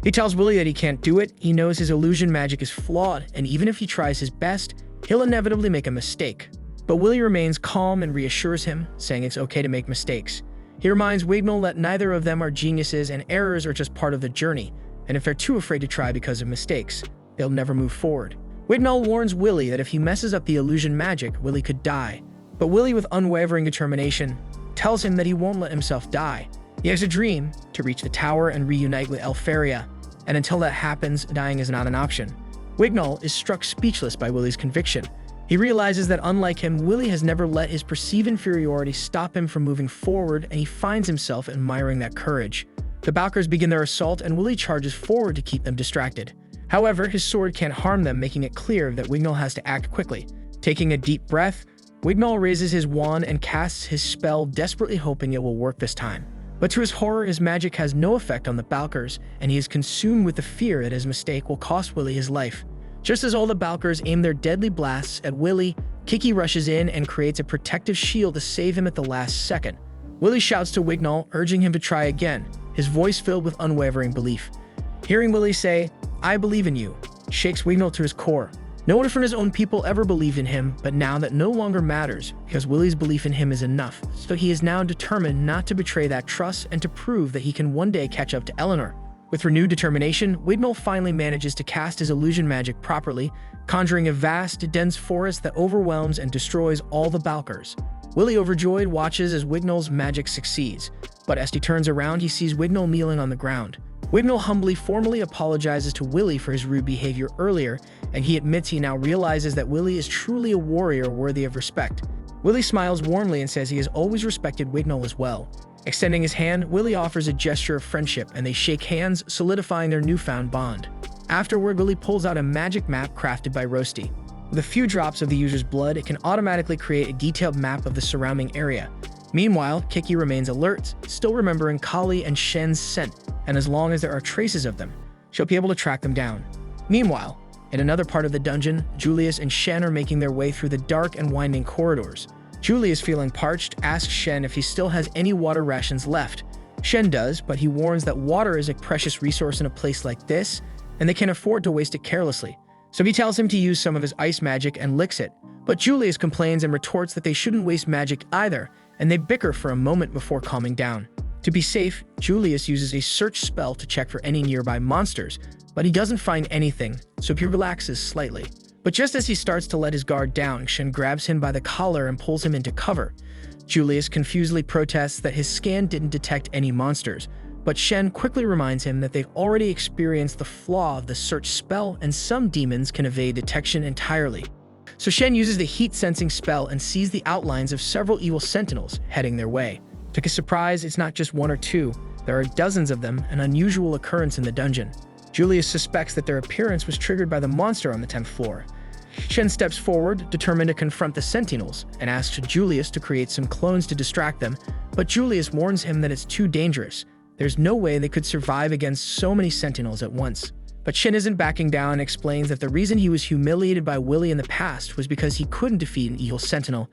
He tells Willy that he can't do it. He knows his illusion magic is flawed, and even if he tries his best, he'll inevitably make a mistake. But Willy remains calm and reassures him, saying it's okay to make mistakes. He reminds Wignall that neither of them are geniuses and errors are just part of the journey, and if they're too afraid to try because of mistakes, they'll never move forward. Wignall warns Willy that if he messes up the illusion magic, Willy could die. But Willy, with unwavering determination, tells him that he won't let himself die. He has a dream to reach the tower and reunite with Elfaria, and until that happens, dying is not an option. Wignall is struck speechless by Willy's conviction. He realizes that unlike him, Willy has never let his perceived inferiority stop him from moving forward, and he finds himself admiring that courage. The Balkers begin their assault, and Willy charges forward to keep them distracted. However, his sword can't harm them, making it clear that Wignall has to act quickly. Taking a deep breath, Wignall raises his wand and casts his spell, desperately hoping it will work this time. But to his horror, his magic has no effect on the Balkers, and he is consumed with the fear that his mistake will cost Willy his life. Just as all the Balkers aim their deadly blasts at Willy, Kiki rushes in and creates a protective shield to save him at the last second. Willy shouts to Wignall, urging him to try again, his voice filled with unwavering belief. Hearing Willy say, "I believe in you," shakes Wignall to his core. No one from his own people ever believed in him, but now that no longer matters, because Willy's belief in him is enough, so he is now determined not to betray that trust and to prove that he can one day catch up to Eleanor. With renewed determination, Wignall finally manages to cast his illusion magic properly, conjuring a vast, dense forest that overwhelms and destroys all the Balkers. Willy, overjoyed, watches as Wignall's magic succeeds, but as he turns around, he sees Wignall kneeling on the ground. Wignall humbly formally apologizes to Willy for his rude behavior earlier, and he admits he now realizes that Willy is truly a warrior worthy of respect. Willy smiles warmly and says he has always respected Wignall as well. Extending his hand, Willy offers a gesture of friendship, and they shake hands, solidifying their newfound bond. Afterward, Willy pulls out a magic map crafted by Roasty. With a few drops of the user's blood, it can automatically create a detailed map of the surrounding area. Meanwhile, Kiki remains alert, still remembering Kali and Shen's scent, and as long as there are traces of them, she'll be able to track them down. Meanwhile, in another part of the dungeon, Julius and Shen are making their way through the dark and winding corridors. Julius, feeling parched, asks Shen if he still has any water rations left. Shen does, but he warns that water is a precious resource in a place like this, and they can't afford to waste it carelessly. So he tells him to use some of his ice magic and licks it. But Julius complains and retorts that they shouldn't waste magic either, and they bicker for a moment before calming down. To be safe, Julius uses a search spell to check for any nearby monsters, but he doesn't find anything, so he relaxes slightly. But just as he starts to let his guard down, Shen grabs him by the collar and pulls him into cover. Julius confusedly protests that his scan didn't detect any monsters, but Shen quickly reminds him that they've already experienced the flaw of the search spell, and some demons can evade detection entirely. So Shen uses the heat-sensing spell and sees the outlines of several evil sentinels heading their way. To his surprise, it's not just one or two. There are dozens of them, an unusual occurrence in the dungeon. Julius suspects that their appearance was triggered by the monster on the 10th floor. Shen steps forward, determined to confront the sentinels, and asks Julius to create some clones to distract them, but Julius warns him that it's too dangerous. There's no way they could survive against so many sentinels at once. But Shen isn't backing down and explains that the reason he was humiliated by Willy in the past was because he couldn't defeat an evil sentinel,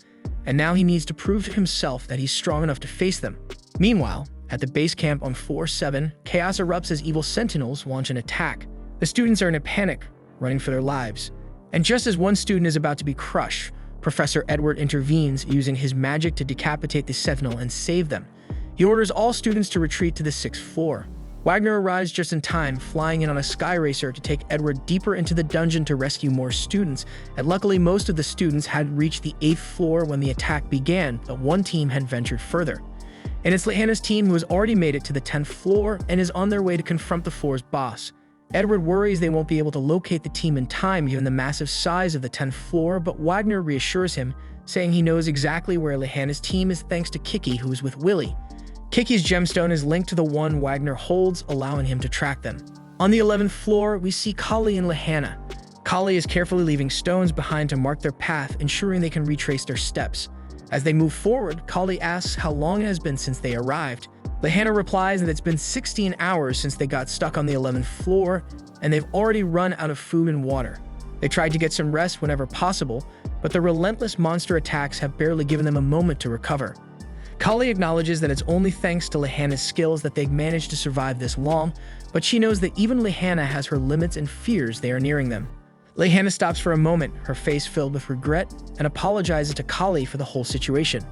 and now he needs to prove to himself that he's strong enough to face them. Meanwhile, at the base camp on floor 7, chaos erupts as evil sentinels launch an attack. The students are in a panic, running for their lives. And just as one student is about to be crushed, Professor Edward intervenes, using his magic to decapitate the sentinel and save them. He orders all students to retreat to the 6th floor. Wagner arrives just in time, flying in on a sky racer to take Edward deeper into the dungeon to rescue more students, and luckily most of the students had reached the 8th floor when the attack began, but one team had ventured further. And it's Lehana's team who has already made it to the 10th floor and is on their way to confront the floor's boss. Edward worries they won't be able to locate the team in time given the massive size of the 10th floor, but Wagner reassures him, saying he knows exactly where Lehana's team is thanks to Kiki, who is with Willy. Kiki's gemstone is linked to the one Wagner holds, allowing him to track them. On the 11th floor, we see Kali and Lehana. Kali is carefully leaving stones behind to mark their path, ensuring they can retrace their steps. As they move forward, Kali asks how long it has been since they arrived. Lehana replies that it's been 16 hours since they got stuck on the 11th floor, and they've already run out of food and water. They tried to get some rest whenever possible, but the relentless monster attacks have barely given them a moment to recover. Kali acknowledges that it's only thanks to Lehana's skills that they've managed to survive this long, but she knows that even Lehana has her limits and fears they are nearing them. Lehana stops for a moment, her face filled with regret, and apologizes to Kali for the whole situation.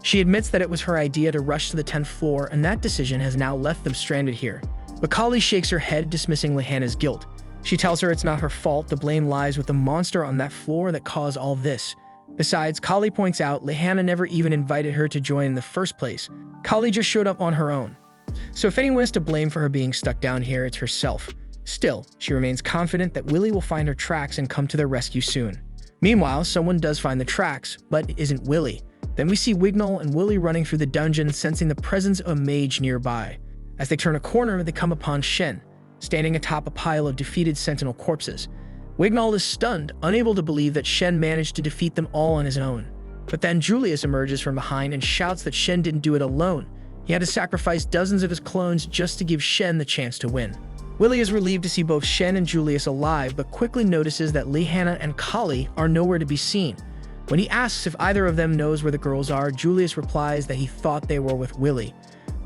She admits that it was her idea to rush to the 10th floor, and that decision has now left them stranded here. But Kali shakes her head, dismissing Lehana's guilt. She tells her it's not her fault, the blame lies with the monster on that floor that caused all this. Besides, Kali points out Lehana never even invited her to join in the first place. Kali just showed up on her own. So if anyone is to blame for her being stuck down here, it's herself. Still, she remains confident that Willy will find her tracks and come to their rescue soon. Meanwhile, someone does find the tracks, but it isn't Willy. Then we see Wignall and Willy running through the dungeon, sensing the presence of a mage nearby. As they turn a corner, they come upon Shen, standing atop a pile of defeated sentinel corpses. Wignall is stunned, unable to believe that Shen managed to defeat them all on his own. But then Julius emerges from behind and shouts that Shen didn't do it alone. He had to sacrifice dozens of his clones just to give Shen the chance to win. Willy is relieved to see both Shen and Julius alive, but quickly notices that Lehana and Kali are nowhere to be seen. When he asks if either of them knows where the girls are, Julius replies that he thought they were with Willy.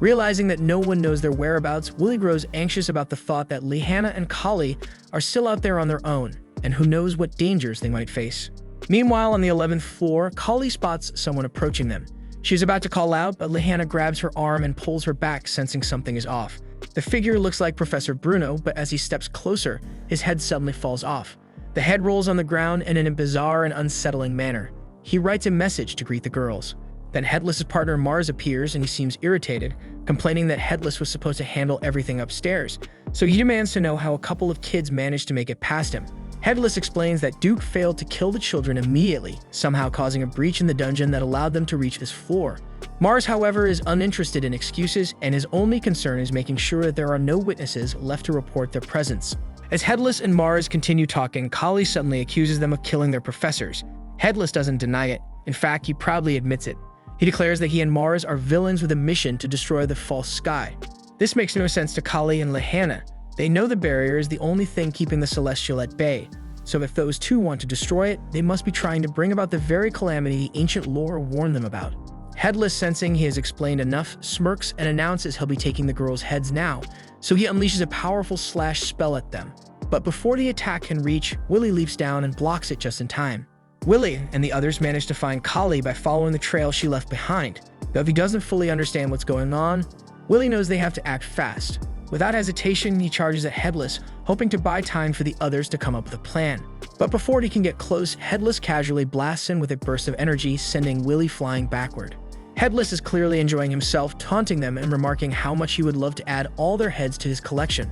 Realizing that no one knows their whereabouts, Willy grows anxious about the thought that Lehana and Kali are still out there on their own, and who knows what dangers they might face. Meanwhile, on the 11th floor, Kali spots someone approaching them. She is about to call out, but Lehana grabs her arm and pulls her back, sensing something is off. The figure looks like Professor Bruno, but as he steps closer, his head suddenly falls off. The head rolls on the ground in a bizarre and unsettling manner. He writes a message to greet the girls. Then Headless's partner Mars appears and he seems irritated, complaining that Headless was supposed to handle everything upstairs, so he demands to know how a couple of kids managed to make it past him. Headless explains that Duke failed to kill the children immediately, somehow causing a breach in the dungeon that allowed them to reach this floor. Mars, however, is uninterested in excuses, and his only concern is making sure that there are no witnesses left to report their presence. As Headless and Mars continue talking, Kali suddenly accuses them of killing their professors. Headless doesn't deny it. In fact, he proudly admits it. He declares that he and Mars are villains with a mission to destroy the false sky. This makes no sense to Kali and Lehana. They know the barrier is the only thing keeping the Celestial at bay, so if those two want to destroy it, they must be trying to bring about the very calamity ancient lore warned them about. Headless, sensing he has explained enough, smirks and announces he'll be taking the girls' heads now, so he unleashes a powerful slash spell at them. But before the attack can reach, Willy leaps down and blocks it just in time. Willy and the others manage to find Kali by following the trail she left behind. Though if he doesn't fully understand what's going on, Willy knows they have to act fast. Without hesitation, he charges at Headless, hoping to buy time for the others to come up with a plan. But before he can get close, Headless casually blasts in with a burst of energy, sending Willy flying backward. Headless is clearly enjoying himself, taunting them and remarking how much he would love to add all their heads to his collection.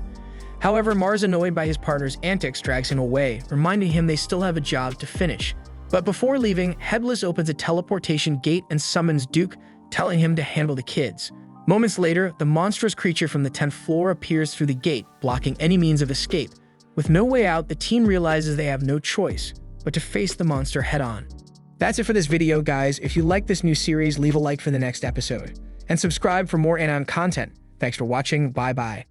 However, Mars, annoyed by his partner's antics, drags him away, reminding him they still have a job to finish. But before leaving, Headless opens a teleportation gate and summons Duke, telling him to handle the kids. Moments later, the monstrous creature from the 10th floor appears through the gate, blocking any means of escape. With no way out, the team realizes they have no choice but to face the monster head-on. That's it for this video, guys. If you like this new series, leave a like for the next episode. And subscribe for more Anon content. Thanks for watching. Bye-bye.